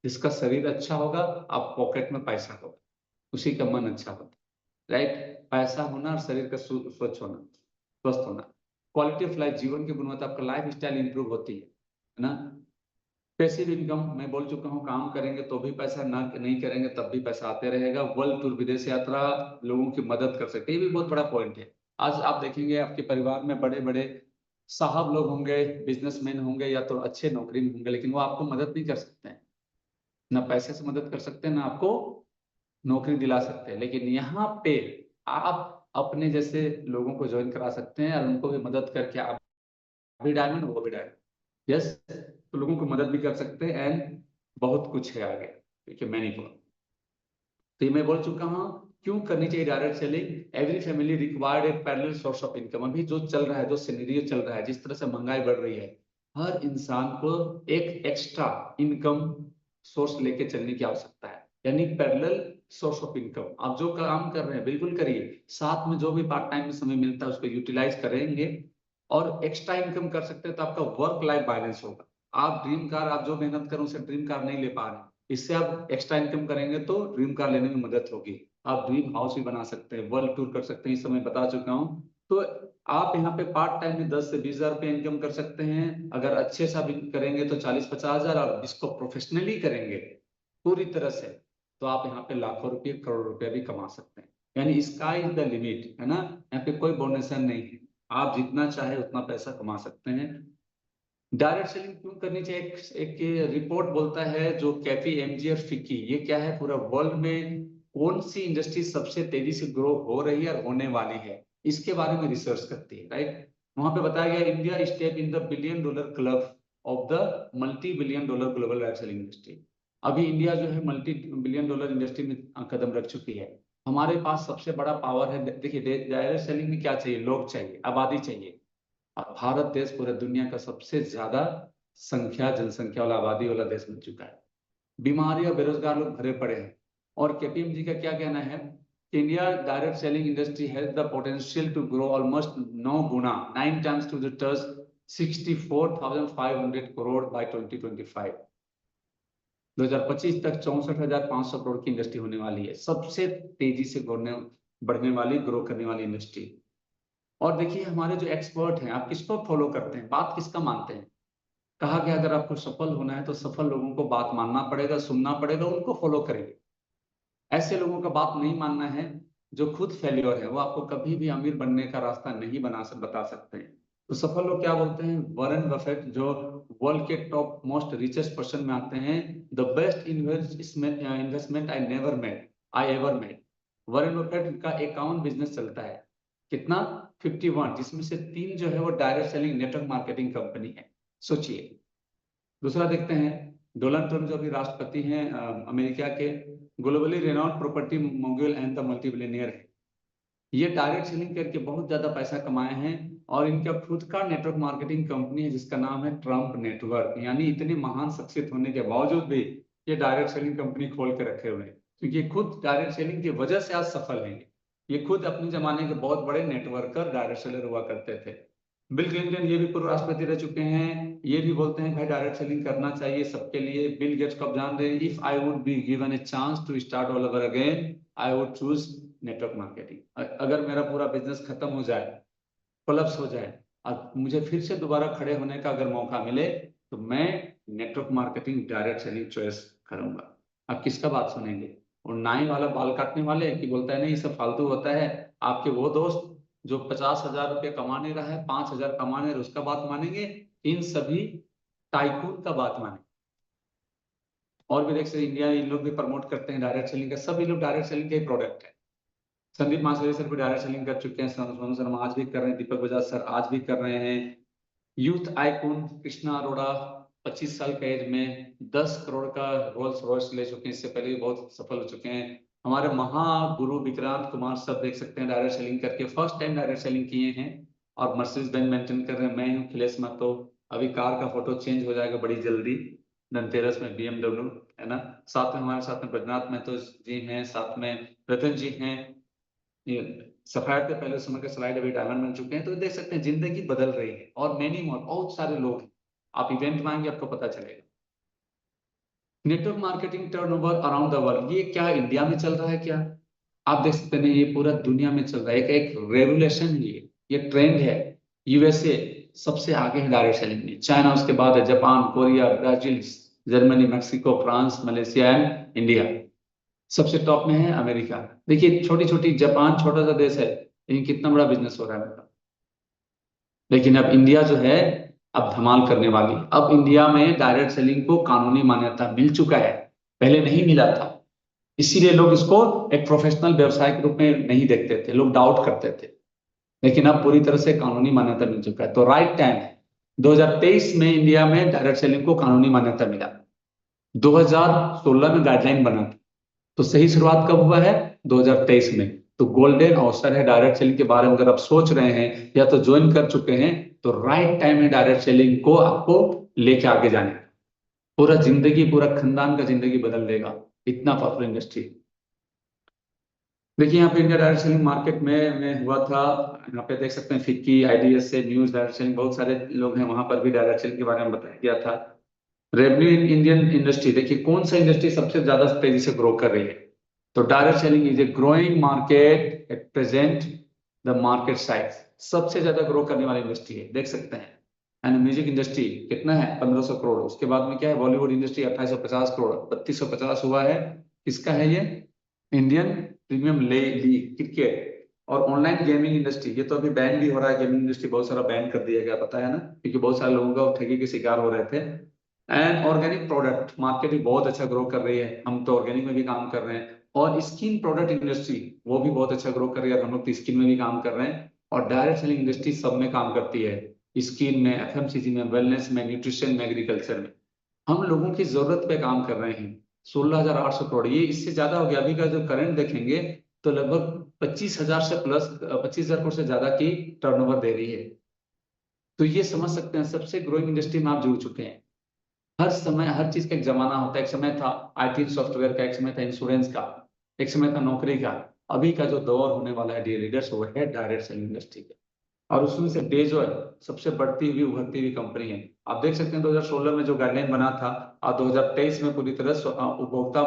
जिसका शरीर अच्छा होगा, आप पॉकेट में पैसा होगा, उसी का मन अच्छा होता है, राइट। पैसा होना और शरीर का स्वच्छ होना, स्वस्थ होना। क्वालिटी ऑफ लाइफ, जीवन की गुणवत्ता, आपका लाइफ स्टाइल इंप्रूव होती है ना। पैसिव इनकम, मैं बोल चुका हूँ, काम करेंगे तो भी पैसा, ना नहीं करेंगे तब भी पैसा आते रहेगा। वर्ल्ड टूर, विदेश यात्रा, लोगों की मदद कर सकते हैं, ये भी बहुत बड़ा पॉइंट है। आज आप देखेंगे आपके परिवार में बड़े बड़े साहब लोग होंगे, बिजनेसमैन होंगे, या तो अच्छे नौकरी में होंगे, लेकिन वो आपको मदद नहीं कर सकते हैं, ना पैसे से मदद कर सकते हैं, ना आपको नौकरी दिला सकते हैं। लेकिन यहाँ पे आप अपने जैसे लोगों को ज्वाइन करा सकते हैं और उनको भी मदद करके आप भी डायमंड, वो भी डायमंड, यस। तो लोगों को मदद भी कर सकते हैं, एंड बहुत कुछ है आगे, ठीक है, मैनी फॉर। तो ये मैं बोल चुका हूँ क्यों करनी चाहिए direct selling. Every family required A parallel source of income. अभी जो चल रहा है, जो सिनेरियो चल रहा है, जिस तरह से महंगाई बढ़ रही है, हर इंसान को एक एक्स्ट्रा इनकम सोर्स लेके चलने की आवश्यकता है, यानी पैरेलल सोर्स ऑफ इनकम। आप जो काम कर रहे हैं बिल्कुल करिए, साथ में जो भी पार्ट टाइम में समय मिलता है उसको यूटिलाइज करेंगे और एक्स्ट्रा इनकम कर सकते हैं, तो आपका वर्क लाइफ बैलेंस होगा। आप ड्रीम कार, आप जो मेहनत करें उसे ड्रीम कार नहीं ले पा रहे हैं, इससे आप एक्स्ट्रा इनकम करेंगे तो ड्रीम कार लेने में मदद होगी। आप ड्रीम हाउस भी बना सकते हैं, वर्ल्ड टूर कर सकते हैं, इस समय बता चुका हूँ। तो आप यहाँ पे पार्ट टाइम में 10 से 20 हजार रुपये इनकम कर सकते हैं। अगर अच्छे सा भी करेंगे तो 40-50 हजार, और इसको प्रोफेशनली करेंगे पूरी तरह से, तो आप यहाँ पे लाखों रुपये, करोड़ रुपये भी कमा सकते हैं। यानी स्काई इज द लिमिट, है ना। यहाँ पे कोई बोनसन नहीं है, आप जितना चाहे उतना पैसा कमा सकते हैं। डायरेक्ट सेलिंग क्यों करनी चाहिए? एक रिपोर्ट बोलता है, जो कैफी, एमजी और फिक्की, ये क्या है, पूरा वर्ल्ड में कौन सी इंडस्ट्री सबसे तेजी से ग्रो हो रही है और होने वाली है, इसके बारे में रिसर्च करती है, राइट। वहां पे बताया गया India step in the billion dollar club of the multi billion dollar global direct selling industry. अभी इंडिया जो है मल्टी बिलियन डॉलर इंडस्ट्री में कदम रख चुकी है। हमारे पास सबसे बड़ा पावर है। देखिए, डायरेक्ट सेलिंग में क्या चाहिए? लोग चाहिए, आबादी चाहिए। और भारत देश पूरे दुनिया का सबसे ज्यादा जनसंख्या वाला, आबादी वाला देश बन चुका है। बीमारी और बेरोजगार लोग भरे पड़े हैं। और केपीएमजी का क्या कहना है कि India direct selling industry has the potential to grow almost 9 गुना, 9 times to the touch 64,500 crore by 2025। 2025 तक 64,500 करोड़ की इंडस्ट्री होने वाली है, सबसे तेजी से बढ़ने वाली, ग्रो करने वाली इंडस्ट्री। और देखिए, हमारे जो एक्सपर्ट हैं, आप किसको फॉलो करते हैं, बात किसका मानते हैं? कहा गया अगर आपको सफल होना है तो सफल लोगों को बात मानना पड़ेगा, सुनना पड़ेगा, उनको फॉलो करेंगे। ऐसे लोगों का बात नहीं मानना है जो खुद फेल्योर है, वो आपको कभी भी अमीर बनने का रास्ता नहीं बता सकते हैं। तो सफल लोग क्या बोलते हैं? वॉरेन बफेट, जो वर्ल्ड के टॉप मोस्ट रिचेस्ट पर्सन में आते हैं, the best investment I ever made. Warren Buffett का 51 बिजनेस चलता है, कितना? 51, जिसमें से 3 जो है वो direct selling network marketing company है, सोचिए। दूसरा देखते हैं, डोनाल्ड ट्रम्प जो अभी राष्ट्रपति हैं अमेरिका के, globally renowned property mogul and the multi billionaire है। ये डायरेक्ट सेलिंग करके बहुत ज्यादा पैसा कमाए हैं, और इनका खुद का नेटवर्क मार्केटिंग कंपनी है जिसका नाम है ट्रम्प नेटवर्क। यानी इतने महान शख्सियत होने के बावजूद भी ये डायरेक्ट सेलिंग कंपनी खोल के रखे हुए हैं, क्योंकि ये खुद डायरेक्ट सेलिंग की वजह से आज सफल हैं। ये खुद अपने जमाने के बहुत बड़े नेटवर्कर, डायरेक्ट सेलर हुआ करते थे। बिल क्लिंटन, ये भी पूर्व राष्ट्रपति रह चुके हैं, ये भी बोलते हैं भाई डायरेक्ट सेलिंग करना चाहिए सबके लिए। बिल गेट्स को आप जान रहे हैं, if I would be given a chance to start all over again, I would choose network marketing. अगर मेरा पूरा बिजनेस खत्म हो जाए, कोलैप्स हो जाए, और मुझे फिर से दोबारा खड़े होने का अगर मौका मिले, तो मैं network marketing direct selling choice करूंगा। आप किसका बात सुनेंगे? और नाई वाला बाल काटने वाले की बोलता है नहीं ये सब फालतू होता है, आपके वो दोस्त जो 50,000 रुपये कमा नहीं रहा है, 5,000 कमा नहीं रहा, उसका बात मानेंगे? इन सभी टाइकून का बात मानेंगे। और भी देख सकते, इंडिया इन लोग भी प्रमोट करते हैं डायरेक्ट सेलिंग का, सभी लोग डायरेक्ट सेलिंग के प्रोडक्ट है। संदीप मासुरी सर भी डायरेक्ट सेलिंग कर चुके हैं, सोनू शर्मा आज भी कर रहे हैं, दीपक बजाज सर आज भी कर रहे हैं। यूथ आइकॉन कृष्णा अरोड़ा 25 साल के एज में 10 करोड़ का रोल्स रॉयस ले चुके हैं, इससे पहले भी बहुत सफल हो चुके हैं। हमारे महागुरु विक्रांत कुमार सब देख सकते हैं डायरेक्ट सेलिंग करके फर्स्ट टाइम डायरेक्ट सेलिंग किए हैं, और मर्सिडीज बेंज मेंटेन कर रहे हैं। मैं हूँ अखिलेश महतो, अभी कार का फोटो चेंज हो जाएगा बड़ी जल्दी, धनतेरस में BMW, है ना। साथ में हमारे साथ में बैजनाथ महतो जी हैं, साथ में रतन जी हैं, ये सफायर के पहले समय का स्लाइड अभी डायमंड बन चुके हैं, तो देख सकते हैं जिंदगी बदल रही है और मैनी मोर बहुत सारे लोग हैं। आप इवेंट में आएंगे आपको पता चलेगा। Network marketing turnover around the world, ये क्या इंडिया में चल रहा है क्या? आप देख सकते हैं ये पूरा दुनिया में चल रहा है, एक रेवोल्यूशन है ये ट्रेंड है। यूएसए सबसे आगे है डायरेक्ट सेलिंग में, चाइना उसके बाद है, Japan, Korea, Brazil, Germany, Mexico, France, Malaysia and India. सबसे टॉप में है अमेरिका। देखिए छोटी छोटी जापान छोटा सा देश है लेकिन कितना बड़ा बिजनेस हो रहा है उनका। लेकिन अब इंडिया जो है अब धमाल करने वाली। अब इंडिया में डायरेक्ट सेलिंग को कानूनी मान्यता मिल चुका है, पहले नहीं मिला था। इसीलिए लोग इसको एक प्रोफेशनल व्यवसाय के रूप में नहीं देखते थे, लोग डाउट करते थे। लेकिन अब पूरी तरह से कानूनी मान्यता मिल चुका है, तो राइट टाइम है। 2023 में इंडिया में डायरेक्ट सेलिंग को कानूनी मान्यता मिला। 2016 में गाइडलाइन बना था, तो सही शुरुआत कब हुआ है? 2023 में। तो गोल्डन अवसर है डायरेक्ट सेलिंग के बारे में अगर आप सोच रहे हैं या तो ज्वाइन कर चुके हैं, तो राइट टाइम है डायरेक्ट सेलिंग को आपको लेके आगे जाने का। पूरा जिंदगी, पूरा खानदान का जिंदगी बदल देगा, इतना पॉपुलर इंडस्ट्री। देखिए यहाँ पे इंडिया डायरेक्ट सेलिंग मार्केट में हुआ था। यहाँ पे देख सकते हैं फिक्की, आईडीएस से न्यूज डायरेक्ट सेलिंग, बहुत सारे लोग हैं, वहां पर भी डायरेक्ट सेलिंग के बारे में बताया गया था। रेवेन्यू इन इंडियन इंडस्ट्री, देखिए कौन सा इंडस्ट्री सबसे ज्यादा तेजी से ग्रो कर रही है? तो direct selling is a growing market at present the market size, सबसे ज्यादा ग्रो करने वाली इंडस्ट्री है, देख सकते हैं। एंड म्यूजिक इंडस्ट्री कितना है? 1500 करोड़। उसके बाद में क्या है? बॉलीवुड इंडस्ट्री 2850 करोड़, 3250 हुआ है। किसका है ये? Indian premium league cricket. और ऑनलाइन गेमिंग इंडस्ट्री, ये तो अभी बैन भी हो रहा है, गेमिंग इंडस्ट्री बहुत सारा बैन कर दिया गया, पता है ना, क्योंकि बहुत सारे लोगों का ठगी के शिकार हो रहे थे। एंड ऑर्गेनिक प्रोडक्ट मार्केट भी बहुत अच्छा ग्रो कर रही है, हम तो ऑर्गेनिक में भी काम कर रहे हैं। और स्किन प्रोडक्ट इंडस्ट्री वो भी बहुत अच्छा ग्रो कर रही है, हम लोग तो स्किन में भी काम कर रहे हैं। और डायरेक्ट सेलिंग इंडस्ट्री सब में काम करती है, स्किन में, एफएमसीजी में, वेलनेस में, न्यूट्रिशन में, एग्रीकल्चर में। हम लोगों की जरूरत पे काम कर रहे हैं। 16,800 करोड़, ये इससे ज्यादा हो गया। अभी का जो करंट देखेंगे तो लगभग 25,000 से प्लस, 25,000 करोड़ से ज्यादा की टर्नओवर दे रही है। तो ये समझ सकते हैं सबसे ग्रोइंग इंडस्ट्री में आप जुड़ चुके हैं। हर समय हर चीज का एक जमाना होता है। एक समय था आईटी सॉफ्टवेयर का, एक समय था इंश्योरेंस का, एक समय था नौकरी का। अभी का जो दौर होने वाला है डियर लीडर्स, वो है डायरेक्ट सेलिंग इंडस्ट्री का। और उसमें से डेजो है सबसे बढ़ती हुई उभरती हुई कंपनी है। आप देख सकते हैं 2016 में जो गाइडलाइन बना था और 2023 में पूरी तरह उपभोक्ता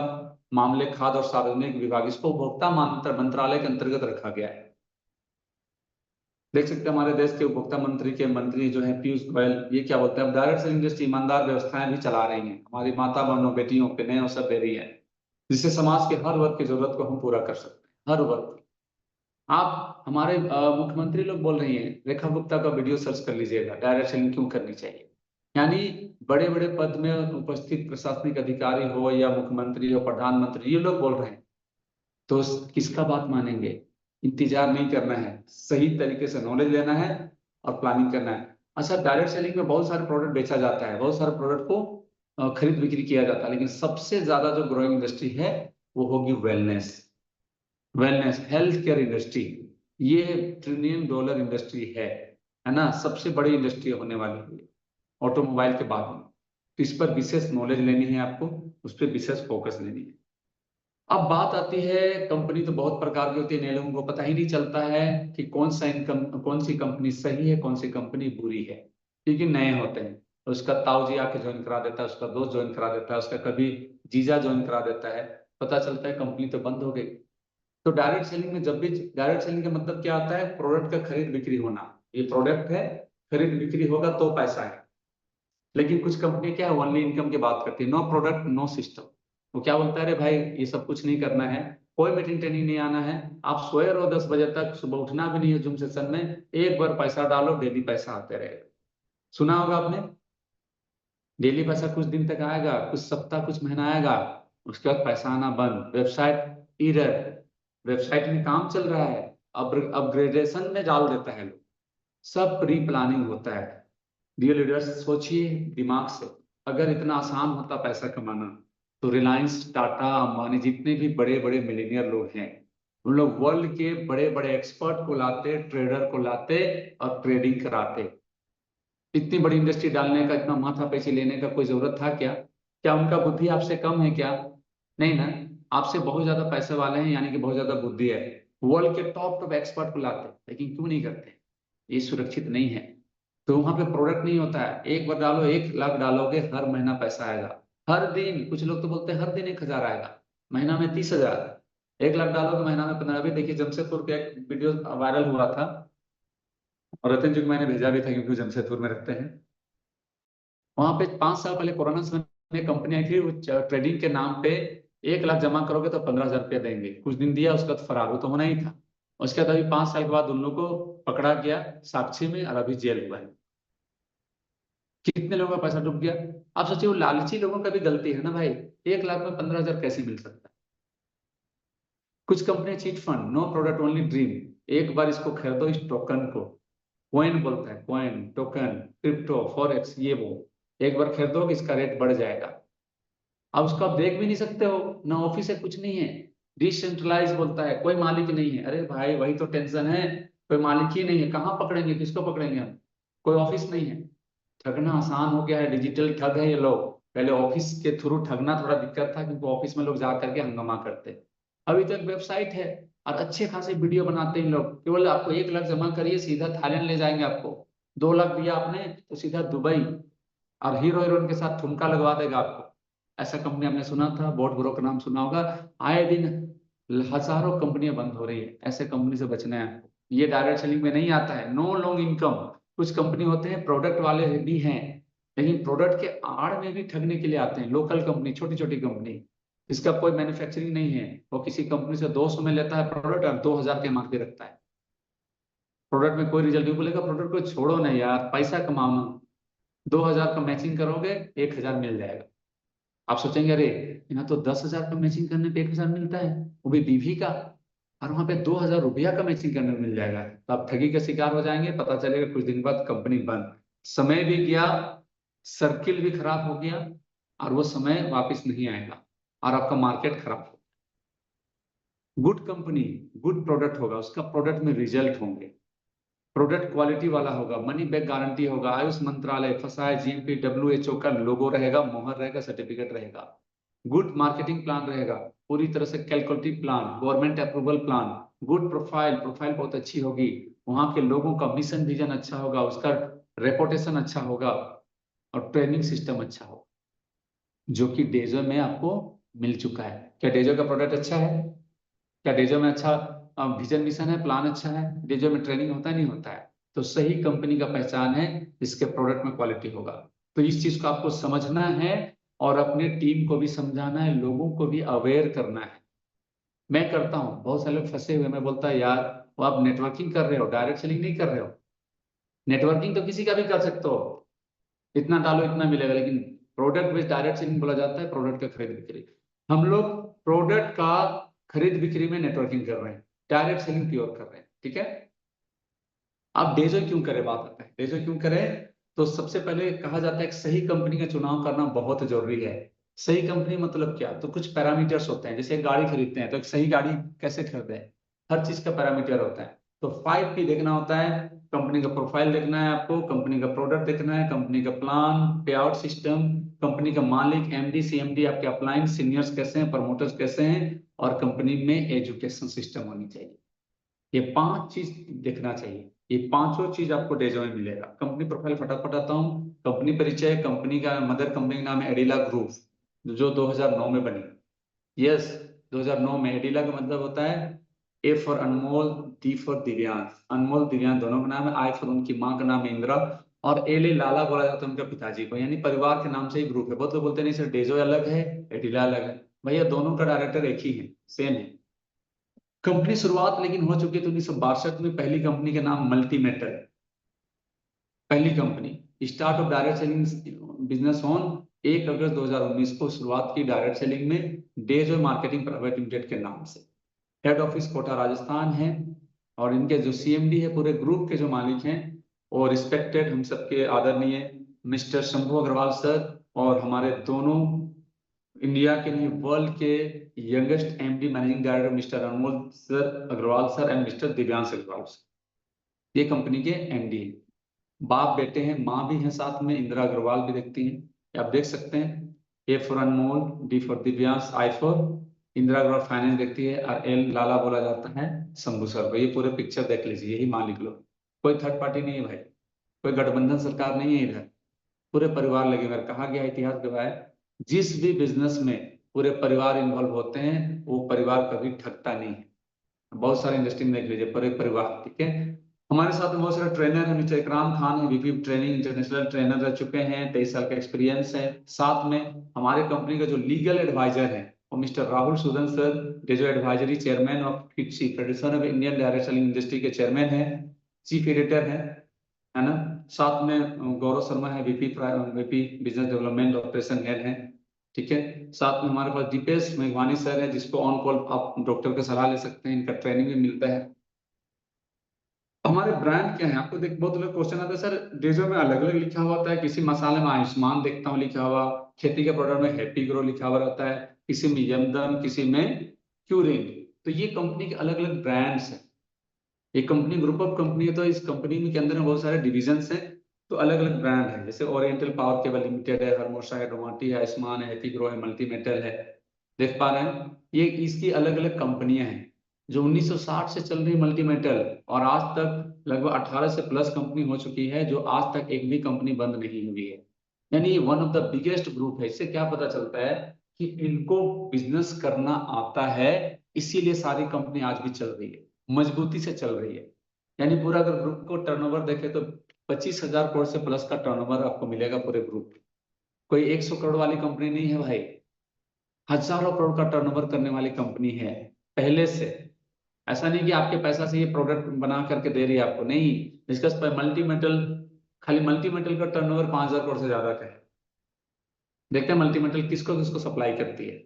मामले, खाद्य और सार्वजनिक विभाग, इसको उपभोक्ता मंत्रालय के अंतर्गत रखा गया है। देख सकते हैं हमारे देश के उपभोक्ता मंत्री के मंत्री जो है पीयूष गोयल, ये क्या बोलते हैं? डायरेक्ट सेलिंग इंडस्ट्री ईमानदार व्यवस्थाएं भी चला रही हैं, हमारी माता बहनों बेटियों के नए अवसर दे रही है, जिससे समाज के हर वर्ग की जरूरत को हम पूरा कर सकते हैं, हर वर्ग। आप हमारे मुख्यमंत्री लोग बोल रही हैं, रेखा गुप्ता का वीडियो सर्च कर लीजिएगा, डायरेक्ट सेलिंग क्यों करनी चाहिए। यानी बड़े बड़े पद में उपस्थित प्रशासनिक अधिकारी हो या मुख्यमंत्री हो, प्रधानमंत्री, ये लोग बोल रहे हैं, तो किसका बात मानेंगे? इंतजार नहीं करना है, सही तरीके से नॉलेज लेना है और प्लानिंग करना है। अच्छा, डायरेक्ट सेलिंग में बहुत सारे प्रोडक्ट बेचा जाता है, बहुत सारे प्रोडक्ट को खरीद बिक्री किया जाता है, लेकिन सबसे ज्यादा जो ग्रोइंग इंडस्ट्री है वो होगी wellness. Wellness health care industry, ये $1 ट्रिलियन इंडस्ट्री है ना, सबसे बड़ी इंडस्ट्री होने वाली है ऑटोमोबाइल के बाद में। तो इस पर विशेष नॉलेज लेनी है आपको, उस पर विशेष फोकस लेनी है। अब बात आती है, कंपनी तो बहुत प्रकार की होती है, नए लोगों को पता ही नहीं चलता है कि कौन सा इनकम, कौन सी कंपनी सही है, कौन सी कंपनी बुरी है, क्योंकि नए होते हैं। तो उसका ताऊ जी आके ज्वाइन करा देता है, उसका दोस्त ज्वाइन करा देता है, उसका कभी जीजा ज्वाइन करा देता है, पता चलता है कंपनी तो बंद हो गई। तो डायरेक्ट सेलिंग में जब भी, डायरेक्ट सेलिंग का मतलब क्या आता है? प्रोडक्ट का खरीद बिक्री होना। ये प्रोडक्ट है, खरीद बिक्री होगा तो पैसा है। लेकिन कुछ कंपनी क्या है, ओनली इनकम की बात करती है, नो प्रोडक्ट नो सिस्टम। वो क्या बोलता है, अरे भाई ये सब कुछ नहीं करना है, कोई मीटिंग ट्रेनिंग नहीं आना है, आप सोए रहो 10 बजे तक, सुबह उठना भी नहीं है जूम सेशन में, एक बार पैसा डालो, डेली पैसा आते रहेगा। सुना होगा आपने, डेली पैसा कुछ दिन तक आएगा, कुछ सप्ताह, कुछ महीना आएगा, उसके बाद पैसा आना बंद, वेबसाइट इरर, वेबसाइट में काम चल रहा है, अब अपग्रेडेशन में डाल देता है लोग, सब प्री प्लानिंग होता है। डियर लीडर्स सोचिए दिमाग से, अगर इतना आसान होता पैसा कमाना, तो रिलायंस, टाटा, अंबानी, जितने भी बड़े बड़े मिलीनियर लोग हैं, उन लोग वर्ल्ड के बड़े बड़े एक्सपर्ट को लाते, ट्रेडर को लाते और ट्रेडिंग कराते। इतनी बड़ी इंडस्ट्री डालने का, इतना माथा पैसे लेने का कोई जरूरत था क्या? क्या उनका बुद्धि आपसे कम है क्या? नहीं ना, आपसे बहुत ज्यादा पैसे वाले हैं, यानी कि बहुत ज्यादा बुद्धि है। वर्ल्ड के टॉप एक्सपर्ट को लाते, लेकिन क्यों नहीं करते? ये सुरक्षित नहीं है। तो वहां पे प्रोडक्ट नहीं होता है, एक बार डालो 1 लाख डालोगे, हर महीना पैसा आएगा। हर दिन, कुछ लोग तो बोलते हैं हर दिन 1,000 आएगा, महीना में 30,000। 1 लाख डालोगे, महीना में 15। अभी देखिए जमशेदपुर का एक वीडियो वायरल हुआ था, और रतन जी को मैंने भेजा भी था क्योंकि वो जमशेदपुर में रहते हैं। वहां पे 5 साल पहले कोरोना समय में कंपनी आई थी, वो ट्रेडिंग के नाम पे 1 लाख जमा करोगे तो 15,000 रुपया देंगे। कुछ दिन दिया, उसका बाद फरार, वो तो होना ही था। उसके बाद अभी 5 साल के बाद उन लोगों को पकड़ा गया साक्षी में, और अभी जेल हुआ है। कितने लोगों का पैसा डूब गया। आप सोचिए, वो लालची लोगों का भी गलती है ना भाई। 1 लाख में 15,000 कैसे मिल सकता है? कुछ company cheat fund, no product only dream. एक बार इसको खरीदो, इस टोकन को, कॉइन बोलता है, कॉइन, टोकन, क्रिप्टो, फॉरेक्स, ये वो। एक बार खरीदो कि इसका रेट बढ़ जाएगा। अब उसको आप देख भी नहीं सकते हो, ना ऑफिस है, कुछ नहीं है। डिसेंट्रलाइज बोलता है, कोई मालिक नहीं है। अरे भाई वही तो टेंशन है, कोई मालिक ही नहीं है, कहाँ पकड़ेंगे, किसको पकड़ेंगे हम? कोई ऑफिस नहीं है। ठगना आसान हो गया है, डिजिटल ठग है ये लोग। पहले ऑफिस के थ्रू ठगना थोड़ा दिक्कत था, क्योंकि ऑफिस में लोग जा करके हंगामा करते। अभी तो एक वेबसाइट है, और अच्छे खासे वीडियो बनाते हैं लोग। केवल आपको 1 लाख जमा करिए, सीधा थाईलैंड ले जाएंगे आपको। 2 लाख दिया आपने तो सीधा दुबई, और हीरो हीरोइन के साथ ठुमका लगवा देगा आपको। ऐसा कंपनी आपने सुना था, बोट ब्रो का नाम सुना होगा। आए दिन हजारों कंपनियां बंद हो रही है, ऐसे कंपनी से बचना है आपको। ये डायरेक्ट सेलिंग में नहीं आता है, नो लॉन्ग इनकम। कुछ कंपनी होते हैं प्रोडक्ट वाले भी हैं, लेकिन प्रोडक्ट के आड़ में भी ठगने के लिए आते हैं। लोकल कंपनी, छोटी छोटी कंपनी, इसका कोई मैन्युफैक्चरिंग नहीं है, वो किसी कंपनी से 200 में लेता है प्रोडक्ट, और 2,000 के मार्क पे रखता है। प्रोडक्ट में कोई रिजल्ट नहीं, बोलेगा प्रोडक्ट को छोड़ो ना यार, पैसा कमाओ ना। 2,000 का मैचिंग करोगे, 1,000 मिल जाएगा। आप सोचेंगे अरे यहाँ तो 10,000 का मैचिंग करने पे 1,000 मिलता है, वो भी बीवी का, और वहां पे 2,000 रुपया का मैचिंग करने में मिल जाएगा। तो आप ठगी के शिकार हो जाएंगे, पता चलेगा कुछ दिन बाद कंपनी बंद। समय भी गया, सर्किल भी खराब हो गया, और वो समय वापस नहीं आएगा, और आपका मार्केट खराब हो। गुड कंपनी, गुड प्रोडक्ट होगा, उसका प्रोडक्ट में रिजल्ट होंगे, प्रोडक्ट क्वालिटी वाला होगा, मनी बैक गारंटी होगा, आयुष मंत्रालय, फसाए, जीएमपी, डब्ल्यूएचओ का लोगो रहेगा, मोहर रहेगा, सर्टिफिकेट रहेगा। गुड मार्केटिंग प्लान रहेगा, पूरी तरह से calculative plan, government approval plan. Good profile, profile बहुत अच्छी होगी, वहां के लोगों का मिशन विजन अच्छा होगा, उसका रेपुटेशन अच्छा होगा, और ट्रेनिंग सिस्टम अच्छा होगा, जो कि डेजो में आपको मिल चुका है। क्या डेजो का प्रोडक्ट अच्छा है? क्या डेजो में अच्छा विजन मिशन है, प्लान अच्छा है? डेजो में ट्रेनिंग होता है, नहीं होता है? तो सही कंपनी का पहचान है जिसके प्रोडक्ट में क्वालिटी होगा। तो इस चीज को आपको समझना है, और अपने टीम को भी समझाना है, लोगों को भी अवेयर करना है। मैं करता हूँ, बहुत सारे लोग फंसे हुए, मैं बोलता है यार वो आप नेटवर्किंग कर रहे हो, डायरेक्ट सेलिंग नहीं कर रहे हो। नेटवर्किंग तो किसी का भी कर सकते हो, इतना डालो इतना मिलेगा, लेकिन प्रोडक्ट बेस्ड डायरेक्ट सेलिंग बोला जाता है प्रोडक्ट का खरीद बिक्री। हम लोग प्रोडक्ट का खरीद बिक्री में नेटवर्किंग कर रहे हैं, डायरेक्ट सेलिंग प्योर कर रहे हैं, ठीक है। आप डेजो क्यों करें, बात आता है डेजो क्यों करें। तो सबसे पहले कहा जाता है कि सही कंपनी का चुनाव करना बहुत जरूरी है। सही कंपनी मतलब क्या, तो कुछ पैरामीटर्स होते हैं। जैसे एक गाड़ी खरीदते हैं, तो एक सही गाड़ी कैसे खरीदे, हर चीज का पैरामीटर होता है। तो 5P देखना होता है, कंपनी का प्रोफाइल देखना है आपको, कंपनी का प्रोडक्ट देखना है, कंपनी का प्लान, पे आउट सिस्टम, कंपनी का मालिक, एमडी, सीएमडी, आपके अपलाइन सीनियर्स कैसे हैं, प्रमोटर्स कैसे हैं, और कंपनी में एजुकेशन सिस्टम होनी चाहिए। ये 5 चीज देखना चाहिए। ये पांचों चीज आपको डेजो में मिलेगा। कंपनी प्रोफाइल फटाफट आता हूँ। कंपनी परिचय, कंपनी का मदर कंपनी का नाम है एडिला ग्रुप, जो 2009 में बनी। यस, 2009 में। एडिला का मतलब होता है A for Anmol, D for Divyansh. Anmol Divyansh दोनों का नाम है। आई फॉर उनकी माँ का नाम है इंदिरा, और एले लाला बोला जाता है उनके पिताजी को, यानी परिवार के नाम से ही ग्रुप है। बहुत लोग बोलते नहीं सर डेजो अलग है, एडिला अलग है। भैया दोनों का डायरेक्टर एक ही है, सेम है। कंपनी शुरुआत लेकिन हो चुकी थी 1962 में। पहली कंपनी का नाम मल्टी मेटल, पहली company start of direct selling business on 1 अगस्त 2019 को शुरुआत की डायरेक्ट सेलिंग में, डेज और मार्केटिंग प्राइवेट लिमिटेड के नाम से। हेड ऑफिस कोटा राजस्थान है, और इनके जो सीएमडी है, पूरे ग्रुप के जो मालिक हैं, और रिस्पेक्टेड हम सबके आदरणीय मिस्टर शंभू अग्रवाल सर, और हमारे दोनों इंडिया के नहीं वर्ल्ड के youngest MD managing director mister Anmol sir Agarwal sir and mister Divyansh Agarwal sir, ये कंपनी के एमडी हैं। बाप बेटे हैं, माँ भी हैं साथ में, इंदिरा अग्रवाल भी देखती हैं, आप देख सकते हैं। A for Anmol, D for Divyansh, I for Indira Agarwal finance देखती है, और एल लाला बोला जाता है शंभू सर को। ये पूरे पिक्चर देख लीजिए, यही मान लिख लो। कोई थर्ड पार्टी नहीं है भाई, कोई गठबंधन सरकार नहीं है इधर, पूरे परिवार लगे हुए हैं। कहा गया है, इतिहास गवाह है, जिस भी बिजनेस में पूरे परिवार इन्वॉल्व होते हैं वो परिवार कभी ठगता नहीं है। बहुत सारे इंडस्ट्री में देख लीजिए, पूरे परिवार, ठीक है। हमारे साथ में बहुत सारे ट्रेनर हैं, मिस्टर इकराम खान है, वीपी ट्रेनिंग इंटरनेशनल ट्रेनर रह चुके हैं, 23 साल का एक्सपीरियंस है। साथ में हमारे कंपनी का जो लीगल एडवाइजर है वो मिस्टर राहुल सूदन सर, डेजो एडवाइजरी चेयरमैन ऑफ फिक्सी federation of Indian direct selling industry के चेयरमैन है, चीफ एडिटर है ना। साथ में गौरव शर्मा है, VP business development operation head है, ठीक है। साथ में हमारे पास दीपेश मेघवानी सर है, जिसको ऑन कॉल आप डॉक्टर का सलाह ले सकते हैं, इनका ट्रेनिंग भी मिलता है। हमारे ब्रांड क्या है, आपको देख बहुत लोग क्वेश्चन आता है सर, डेजो में अलग अलग लिखा हुआ होता है, किसी मसाले में आयुष्मान देखता हूँ लिखा हुआ, खेती के प्रोडक्ट में हैप्पी ग्रो लिखा हुआ रहता है, किसी में यमदम, किसी में क्यूरिन। तो ये कंपनी के अलग अलग ब्रांड्स हैं। ये कंपनी ग्रुप ऑफ कंपनी है, तो इस कंपनी में के अंदर में बहुत सारे डिविजन्स हैं, तो अलग अलग ब्रांड है। जैसे ओरिएंटल पावर केबल लिमिटेड है, हरमोशा है, डोमाटी है, आयुष्मान है, एपिग्रो है, मल्टी मेटल है। देख पा रहे हैं, ये इसकी अलग अलग कंपनियां हैं। जो 1960 से चल रही मल्टी मेटल, और आज तक लगभग 18 से प्लस कंपनी हो चुकी है, जो आज तक एक भी कंपनी बंद नहीं हुई है। यानी one of the biggest group है। इससे क्या पता चलता है कि इनको बिजनेस करना आता है, इसीलिए सारी कंपनी आज भी चल रही है, मजबूती से चल रही है। यानी पूरा अगर ग्रुप को टर्नओवर देखे तो 25,000 करोड़ से प्लस का टर्नओवर आपको मिलेगा पूरे ग्रुप। कोई 100 करोड़ वाली कंपनी नहीं है भाई, हजारों करोड़ का टर्नओवर करने वाली कंपनी है पहले से। ऐसा नहीं कि आपके पैसा से ये प्रोडक्ट बना करके दे रही है आपको, नहीं। डिस्कस पर मल्टी मेटल, खाली मल्टी मेटल का टर्नओवर 5,000 करोड़ से ज्यादा का है। देखते हैं मल्टी मेटल किसको किसको सप्लाई करती है।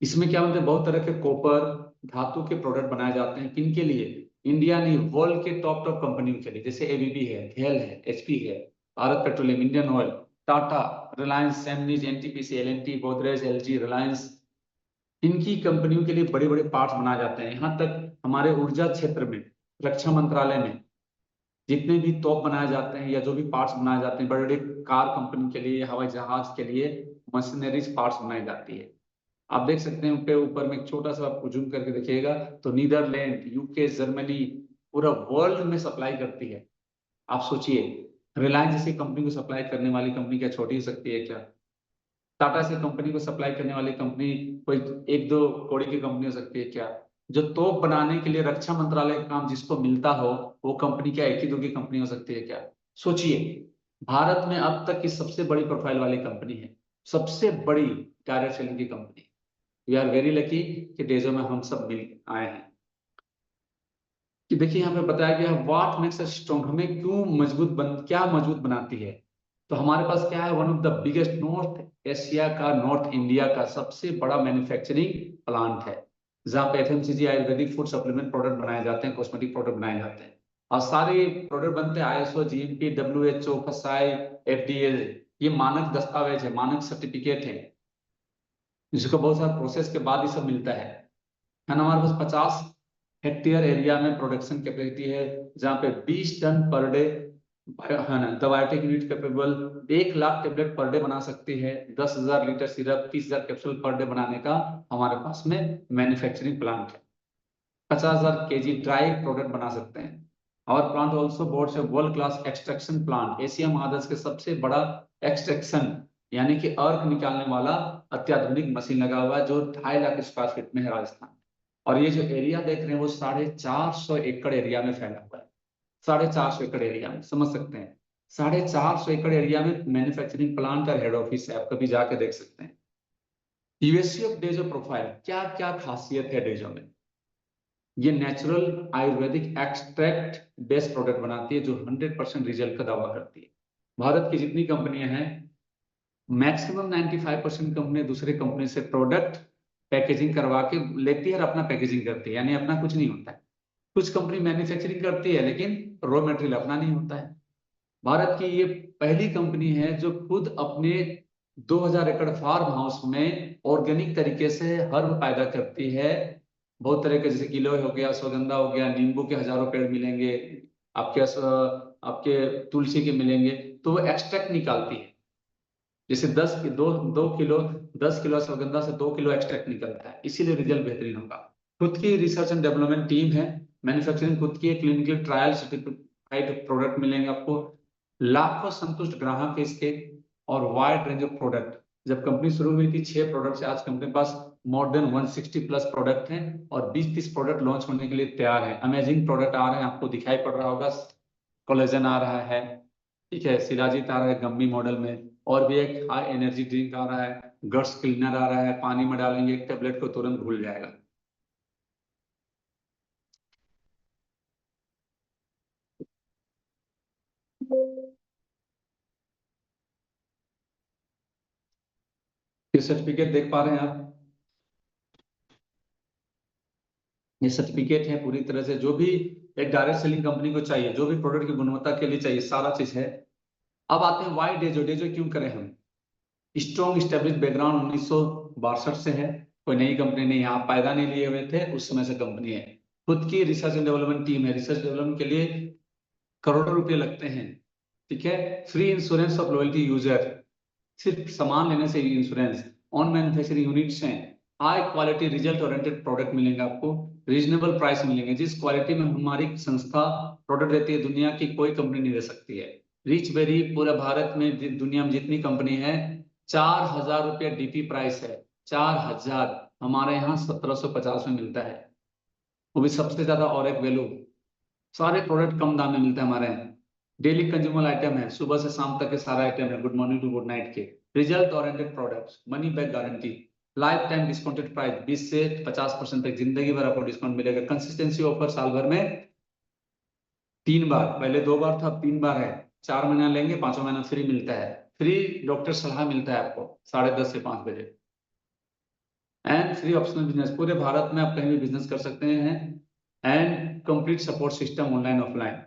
इसमें क्या होता है, बहुत तरह के कॉपर धातु के प्रोडक्ट बनाए जाते हैं, किनके लिए, इंडिया नहीं, वर्ल्ड के टॉप टॉप कंपनियों के लिए, जैसे एबीबी है, घेल है, एचपी है, Bharat Petroleum, Indian Oil, Tata, Reliance, Siemens, NTPC, L and T, Godrej, LG, Reliance. इनकी कंपनियों के लिए बड़े बड़े पार्ट्स बनाए जाते हैं। यहाँ तक हमारे ऊर्जा क्षेत्र में, रक्षा मंत्रालय में जितने भी तोप बनाए जाते हैं या जो भी पार्ट्स बनाए जाते हैं, बड़े बड़े कार कंपनी के लिए, हवाई जहाज के लिए मशीनरीज पार्ट्स बनाई जाती है। आप देख सकते हैं पे ऊपर में एक छोटा सा आपको जूम करके देखिएगा, तो नीदरलैंड, यूके, जर्मनी, पूरा वर्ल्ड में सप्लाई करती है। आप सोचिए, रिलायंस जैसी कंपनी को सप्लाई करने वाली कंपनी क्या छोटी हो सकती है क्या? टाटा से कंपनी को सप्लाई करने वाली कंपनी कोई एक दो कौड़ी की कंपनी हो सकती है क्या? जो तोप बनाने के लिए रक्षा मंत्रालय का काम जिसको मिलता हो, वो कंपनी क्या एक ही दो की कंपनी हो सकती है क्या? सोचिए, भारत में अब तक की सबसे बड़ी प्रोफाइल वाली कंपनी है, सबसे बड़ी डायरेक्ट सेलिंग की company. We are very lucky कि डेजो में हम सब मिल आए हैं। कि देखिए यहाँ पे बताया गया व्हाट मेक्स अस स्ट्रॉन्ग, हमें क्यों मजबूत क्या मजबूत बनाती है। तो हमारे पास क्या है, one of the biggest, north Asia का, नॉर्थ इंडिया का सबसे बड़ा मैन्युफैक्चरिंग प्लांट है, जहाँ पे FMCG Ayurvedic food supplement product बनाए जाते हैं, कॉस्मेटिक प्रोडक्ट बनाए जाते हैं, और सारे प्रोडक्ट बनते हैं आईएसओ, जीएमपी, डब्ल्यूएचओ, फसाई, एफडीए। ये मानक दस्तावेज है, मानक सर्टिफिकेट है, जिसको बहुत सारा प्रोसेस के बाद ही सब मिलता है ना। हमारे पास 50 हेक्टेयर एरिया में प्रोडक्शन कैपेसिटी है, जहाँ पे 20 टन पर डे है ना, दबायोटिक unit capable 1 lakh tablet per day बना सकती है, 10,000 litre syrup, 30,000 capsule per day बनाने का हमारे पास में मैन्युफैक्चरिंग प्लांट है। 50,000 केजी ड्राई प्रोडक्ट बना सकते हैं। और प्लांट ऑल्सो बोर्ड से world class extraction plant, Asia महादेश के सबसे बड़ा एक्सट्रैक्शन यानी कि अर्क निकालने वाला अत्याधुनिक मशीन लगा हुआ है, जो 2.5 लाख स्क्वायर फीट में है राजस्थान। और ये जो एरिया देख रहे हैं वो 450 एकड़ एरिया में फैला हुआ है। 450 एकड़ एरिया में, समझ सकते हैं, 450 एकड़ एरिया में मैन्युफैक्चरिंग प्लांट और हेड ऑफिस है, आप कभी जाके देख सकते हैं। यूएससी ऑफ डेजो प्रोफाइल, क्या क्या खासियत है डेजो में। ये natural Ayurvedic extract based product बनाती है, जो 100% रिजल्ट का दावा करती है। भारत की जितनी कंपनियां हैं, मैक्सिमम 95% कंपनी दूसरे कंपनी से प्रोडक्ट पैकेजिंग करवा के लेती है और अपना पैकेजिंग करती है, यानी अपना कुछ नहीं होता है। कुछ कंपनी मैन्युफैक्चरिंग करती है लेकिन रॉ मटेरियल अपना नहीं होता है। भारत की ये पहली कंपनी है जो खुद अपने 2000 एकड़ फार्म हाउस में ऑर्गेनिक तरीके से हर्ब पैदा करती है। बहुत तरह के, जैसे गिलोय हो गया, अश्वगंधा हो गया, नींबू के हजारों पेड़ मिलेंगे आपके, आपके तुलसी के मिलेंगे, तो वो एक्सट्रैक्ट निकालती है। जैसे 10 किलो अश्वगंधा से 2 किलो एक्सट्रैक्ट निकलता है, इसीलिए रिजल्ट बेहतरीन होगा। खुद की रिसर्च एंड डेवलपमेंट टीम है, मैन्युफैक्चरिंग खुद की, क्लिनिकल ट्रायल सर्टिफाइड प्रोडक्ट मिलेंगे आपको, लाखों संतुष्ट ग्राहक है इसके, और वाइड रेंज ऑफ प्रोडक्ट। जब कंपनी शुरू हुई थी 6 प्रोडक्ट से, आज कंपनी के पास मोर देन 160 प्लस प्रोडक्ट हैं, और 20-30 प्रोडक्ट लॉन्च होने के लिए तैयार है। अमेजिंग प्रोडक्ट आ रहे हैं, आपको दिखाई पड़ रहा होगा, कोलेजन आ रहा है, ठीक है, शिलाजीत आ रहा है गम्मी मॉडल में, और भी एक हाई एनर्जी ड्रिंक आ रहा है, गट्स क्लीनर आ रहा है, पानी में डालेंगे एक टेबलेट को तुरंत घुल जाएगा। ये सर्टिफिकेट देख पा रहे हैं आप, ये सर्टिफिकेट है पूरी तरह से, जो भी एक डायरेक्ट सेलिंग कंपनी को चाहिए, जो भी प्रोडक्ट की गुणवत्ता के लिए चाहिए, सारा चीज है। अब आते हैं वाई डेजो। डेजो क्यों करें हम? स्ट्रॉन्ग स्टेब्लिश बैकग्राउंड 1962 से है, कोई नई कंपनी नहीं है, आप पैदा नहीं लिए हुए थे, उस समय से कंपनी है। खुद की रिसर्च एंड डेवलपमेंट टीम है, रिसर्च डेवलपमेंट के लिए करोड़ों रुपए लगते हैं, ठीक है। Free insurance of loyalty user, सिर्फ सामान लेने से ही इंश्योरेंस, ऑन मैन्युफैक्चरिंग यूनिट्स हैं, high quality result oriented product मिलेंगे आपको, रीजनेबल प्राइस मिलेंगे। जिस क्वालिटी में हमारी संस्था प्रोडक्ट देती है, दुनिया की कोई कंपनी नहीं दे सकती है। रिच बेरी पूरे भारत में दुनिया में जितनी कंपनी है, 4,000 रुपये डीपी प्राइस है, 4,000। हमारे यहाँ 1750 में मिलता है, वो भी सबसे ज्यादा और एक वैल्यू। सारे प्रोडक्ट कम दाम में मिलते हैं हमारे यहाँ। डेली कंज्यूमर आइटम है, सुबह से शाम तक के सारे आइटम है, good morning to good night के। Result oriented products, money back guarantee, lifetime discounted price, 20 से 50% तक जिंदगी भर आपको डिस्काउंट मिलेगा। कंसिस्टेंसी ऑफर साल भर में 3 बार, पहले 2 बार था, अब 3 बार है। 4 महीना लेंगे, 5वां महीना फ्री मिलता है। फ्री डॉक्टर सलाह मिलता है आपको 10:30 से 5 बजे। एंड फ्री ऑप्शनल बिजनेस, पूरे भारत में आप कहीं भी बिजनेस कर सकते हैं। And complete support system online offline,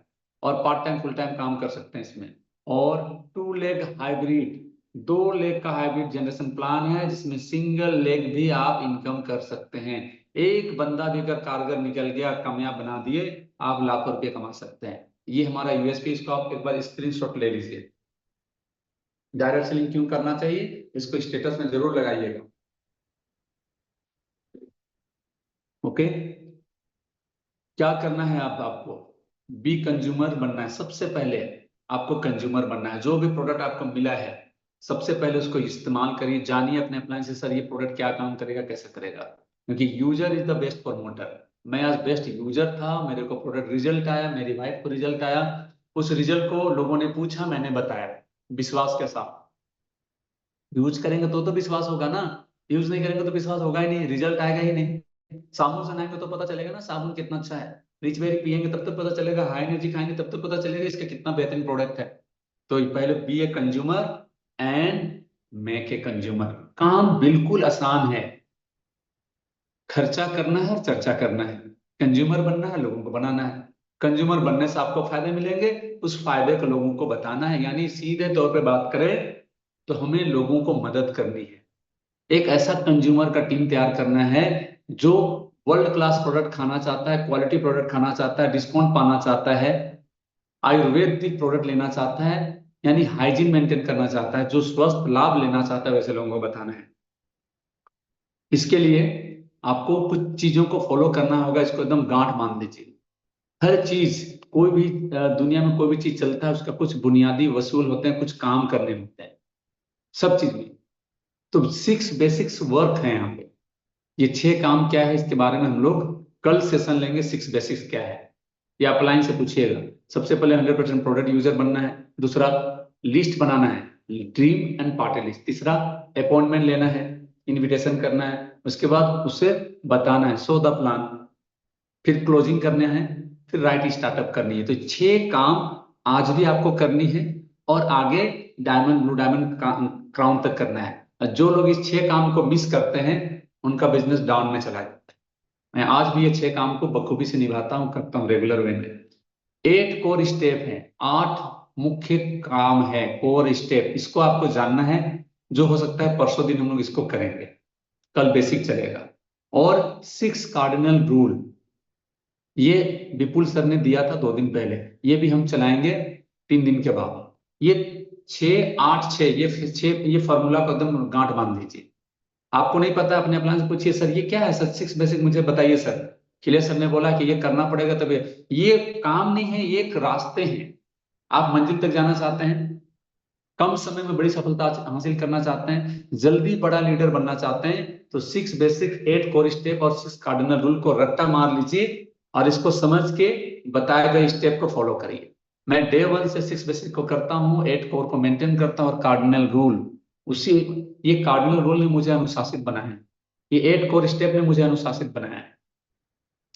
और पार्ट टाइम फुल टाइम काम कर सकते हैं इसमें। और 2 लेग हाइब्रिड, 2 लेग का हाइब्रिड जनरेशन प्लान है, जिसमें सिंगल लेग भी आप इनकम कर सकते हैं। एक बंदा भी अगर कारगर निकल गया, कामयाब बना दिए, आप लाखों रुपये कमा सकते हैं। ये हमारा यूएसपी, इसको आप एक बार स्क्रीनशॉट ले लीजिए। डायरेक्ट सेलिंग क्यों करना चाहिए, इसको स्टेटस में जरूर लगाइएगा। ओके, क्या करना है आपको? बी कंज्यूमर बनना है। सबसे पहले आपको कंज्यूमर बनना है। जो भी प्रोडक्ट आपको मिला है, सबसे पहले उसको इस्तेमाल करिए, जानिए अपने अप्लायंस से, सर ये प्रोडक्ट क्या काम करेगा, कैसे करेगा, क्योंकि user is the best promoter. मैं आज बेस्ट यूजर था, मेरे को प्रोडक्ट रिजल्ट आया, मेरी वाइफ को रिजल्ट आया, उस रिजल्ट को लोगों ने पूछा, मैंने बताया, विश्वास के साथ। यूज करेंगे तो विश्वास होगा ना, यूज नहीं करेंगे तो विश्वास होगा ही नहीं, रिजल्ट आएगा ही नहीं। साबुन से नहाएंगे तो पता चलेगा ना साबुन कितना अच्छा है, रिच बेरी पियेंगे तब तो पता चलेगा, हाई एनर्जी खाएंगे तब तो पता चलेगा इसका कितना बेहतरीन प्रोडक्ट है। तो पहले be a consumer and make a consumer. काम बिल्कुल आसान है, खर्चा करना है और चर्चा करना है। कंज्यूमर बनना है, लोगों को बनाना है। कंज्यूमर बनने से आपको फायदे मिलेंगे, उस फायदे को लोगों को बताना है। यानी सीधे तौर पे बात करें तो हमें लोगों को मदद करनी है। एक ऐसा कंज्यूमर का टीम तैयार करना है जो वर्ल्ड क्लास प्रोडक्ट खाना चाहता है, क्वालिटी प्रोडक्ट खाना चाहता है, डिस्काउंट पाना चाहता है, आयुर्वेदिक प्रोडक्ट लेना चाहता है, यानी हाइजीन मेंटेन करना चाहता है, जो स्वस्थ लाभ लेना चाहता है, वैसे लोगों को बताना है। इसके लिए आपको कुछ चीजों को फॉलो करना होगा, इसको एकदम गांठ बांध दीजिए। हर चीज, कोई भी दुनिया में कोई भी चीज चलता है, उसका कुछ बुनियादी वसूल होते हैं, कुछ काम करने होते हैं, सब चीज में। तो 6 बेसिक्स वर्क है यहाँ पे। ये 6 काम क्या है, इसके बारे में हम लोग कल सेशन लेंगे। 6 बेसिक्स क्या है, ये अपलाइन से पूछिएगा। सबसे पहले 100% प्रोडक्ट यूजर बनना है। दूसरा, लिस्ट बनाना है, ड्रीम एंड पार्टी लिस्ट। तीसरा, अपॉइंटमेंट लेना है, इनविटेशन करना है। उसके बाद उसे बताना है, शो द प्लान। फिर क्लोजिंग करना है, फिर राइट स्टार्टअप करनी है। तो 6 काम आज भी आपको करनी है, और आगे डायमंड, ब्लू डायमंड क्राउन तक करना है। और जो लोग इस 6 काम को मिस करते हैं, उनका बिजनेस डाउन में चला जाता है। मैं आज भी ये 6 काम को बखूबी से निभाता हूँ, करता हूँ रेगुलर वे में। 8 कोर स्टेप है, 8 मुख्य काम है, कोर स्टेप। इसको आपको जानना है। जो हो सकता है परसों दिन हम लोग इसको करेंगे, कल बेसिक चलेगा। और 6 कार्डिनल रूल, ये विपुल सर ने दिया था 2 दिन पहले, ये भी हम चलाएंगे 3 दिन के बाद। ये 686, ये फॉर्मूला को एकदम गांठ बांध दीजिए। आपको नहीं पता, अपने प्लान से पूछिए, सर ये क्या है सर, 6 बेसिक मुझे बताइए सर। खिले सर ने बोला कि ये करना पड़ेगा, तब ये काम नहीं है, ये एक रास्ते हैं। आप मंजिल तक जाना चाहते हैं, कम समय में बड़ी सफलता हासिल करना चाहते हैं, जल्दी बड़ा लीडर बनना चाहते हैं, तो 6 बेसिक, 8 कोर स्टेप और 6 कार्डिनल रूल को रट्टा मार लीजिए और इसको समझ के बताए गए स्टेप को फॉलो करिए। मैं डे 1 से 6 बेसिक को करता हूँ, 8 कोर को मेंटेन करता हूँ और कार्डिनल रूल, उसी ये कार्डिनल रूल ने मुझे अनुशासित बनाया है, ये 8 कोर स्टेप ने मुझे अनुशासित बनाया है।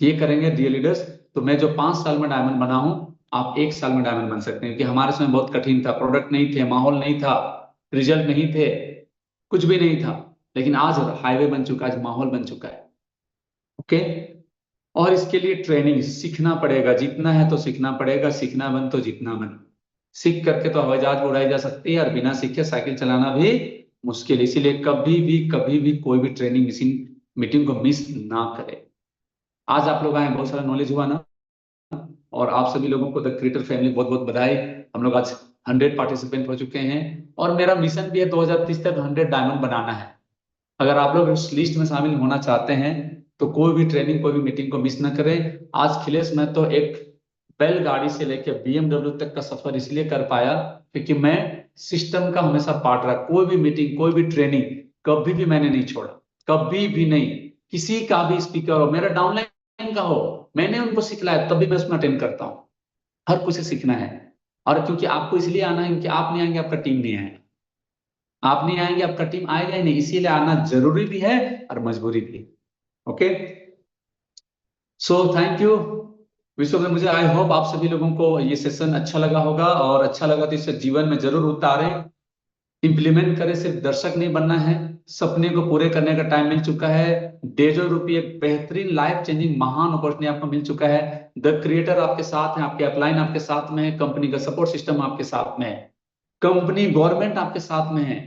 ये करेंगे डियर लीडर्स, तो मैं जो 5 साल में डायमंड बना हूं, आप 1 साल में डायमंड बन सकते हैं। क्योंकि हमारे समय बहुत कठिन था, प्रोडक्ट नहीं थे, माहौल नहीं था, रिजल्ट नहीं थे, कुछ भी नहीं था। लेकिन आज हाईवे बन चुका है, आज माहौल बन चुका है। ओके। और इसके लिए ट्रेनिंग सीखना पड़ेगा, जीतना है तो सीखना पड़ेगा, सीखना बन तो जीतना बन। सीख करके तो हवाई जहाज उड़ाई जा सकती है, और बिना सीखे साइकिल चलाना भी मुश्किल है। इसीलिए कभी भी कोई भी ट्रेनिंग मीटिंग को मिस ना करें। आज आप लोग आए, बहुत सारा नॉलेज हुआ ना, और आप सभी लोगों को द क्रिएटर फैमिली बहुत बहुत बधाई। हम लोग आज 100 पार्टिसिपेंट हो चुके हैं, और मेरा मिशन भी है 2030 तक 100 डायमंड बनाना है। अगर आप लोग इस लिस्ट में शामिल होना चाहते हैं तो कोई भी ट्रेनिंग, कोई भी मीटिंग को मिस ना करें। आज खिलेश मैं तो एक बैलगाड़ी से लेकर BMW तक का सफर इसलिए कर पाया क्योंकि मैं सिस्टम का हमेशा पार्ट रहा। कोई भी मीटिंग, कोई भी ट्रेनिंग कभी भी मैंने नहीं छोड़ा, कभी भी नहीं। किसी का भी स्पीकर हो, मेरा डाउनलाइन का हो, मैंने उनको सिखलाया तब भी मैं उसमें अटेंड करता हूँ। हर कुछ सीखना है। और क्योंकि आपको इसलिए आना है क्योंकि आप नहीं आएंगे आपका टीम नहीं आएगा, आप नहीं आएंगे आपका टीम आएगा ही नहीं, इसीलिए आना जरूरी भी है और मजबूरी भी है। Okay, so thank you. विश्व में मुझे आई होप आप सभी लोगों को ये सेशन अच्छा लगा होगा, और अच्छा लगा तो इसे जीवन में जरूर उतारें, इंप्लीमेंट करें। सिर्फ दर्शक नहीं बनना है, सपने को पूरे करने का टाइम मिल चुका है। डेजो रूपी एक बेहतरीन लाइफ चेंजिंग महान अपॉर्चुनिटी आपको मिल चुका है। द क्रिएटर आपके साथ है, आपके अपलाइन आपके साथ में है, कंपनी का सपोर्ट सिस्टम आपके साथ में है, कंपनी गवर्नमेंट आपके साथ में है,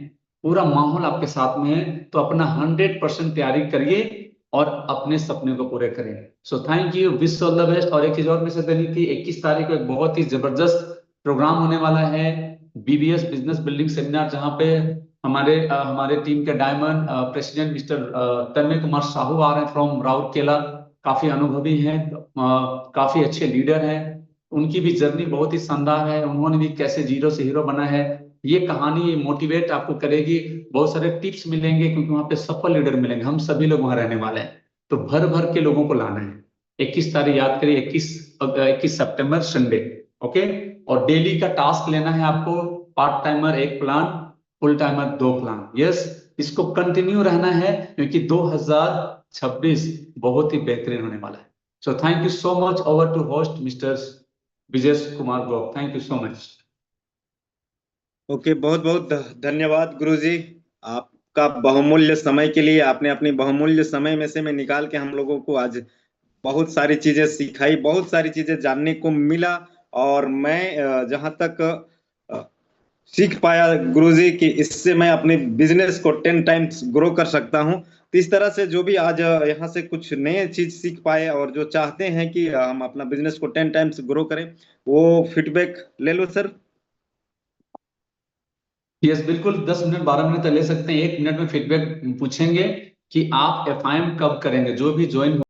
पूरा माहौल आपके साथ में है। तो अपना 100% तैयारी करिए और अपने सपने को पूरे करें। सो thank you, wish all the best. और एक चीज और मैसेज देनी थी, 21 तारीख को एक बहुत ही जबरदस्त प्रोग्राम होने वाला है, BBS बिजनेस बिल्डिंग सेमिनार, जहां पे हमारे टीम के डायमंड प्रेसिडेंट मिस्टर तन्मय कुमार साहू आ रहे हैं फ्रॉम राउरकेला। काफी अनुभवी हैं, काफी अच्छे लीडर हैं। उनकी भी जर्नी बहुत ही शानदार है, उन्होंने भी कैसे जीरो से हीरो बना है। ये कहानी मोटिवेट आपको करेगी, बहुत सारे टिप्स मिलेंगे, क्योंकि वहां पे सफल लीडर मिलेंगे। हम सभी लोग वहां रहने वाले हैं, तो भर भर के लोगों को लाना है। 21 तारीख याद करिए, 21 सितंबर संडे। ओके। और डेली का टास्क लेना है आपको, part timer 1 plan, full timer 2 plan. Yes, इसको कंटिन्यू रहना है क्योंकि 2026 बहुत ही बेहतरीन होने वाला है। So thank you so much. Over to host mister Vijay Kumar Gop. Thank you so much. Okay, बहुत बहुत धन्यवाद गुरुजी, आपका बहुमूल्य समय के लिए। आपने अपनी बहुमूल्य समय में से में निकाल के हम लोगों को आज बहुत सारी चीजें सिखाई, बहुत सारी चीजें जानने को मिला। और मैं जहां तक सीख पाया गुरुजी कि इससे मैं अपने बिजनेस को 10 टाइम्स ग्रो कर सकता हूं। तो इस तरह से जो भी आज यहाँ से कुछ नए चीज सीख पाए और जो चाहते हैं कि हम अपना बिजनेस को 10 टाइम्स ग्रो करें, वो फीडबैक ले लो सर। यस बिल्कुल, 10 मिनट 12 मिनट तक ले सकते हैं। 1 मिनट में फीडबैक पूछेंगे कि आप FIM कब करेंगे। जो भी ज्वाइन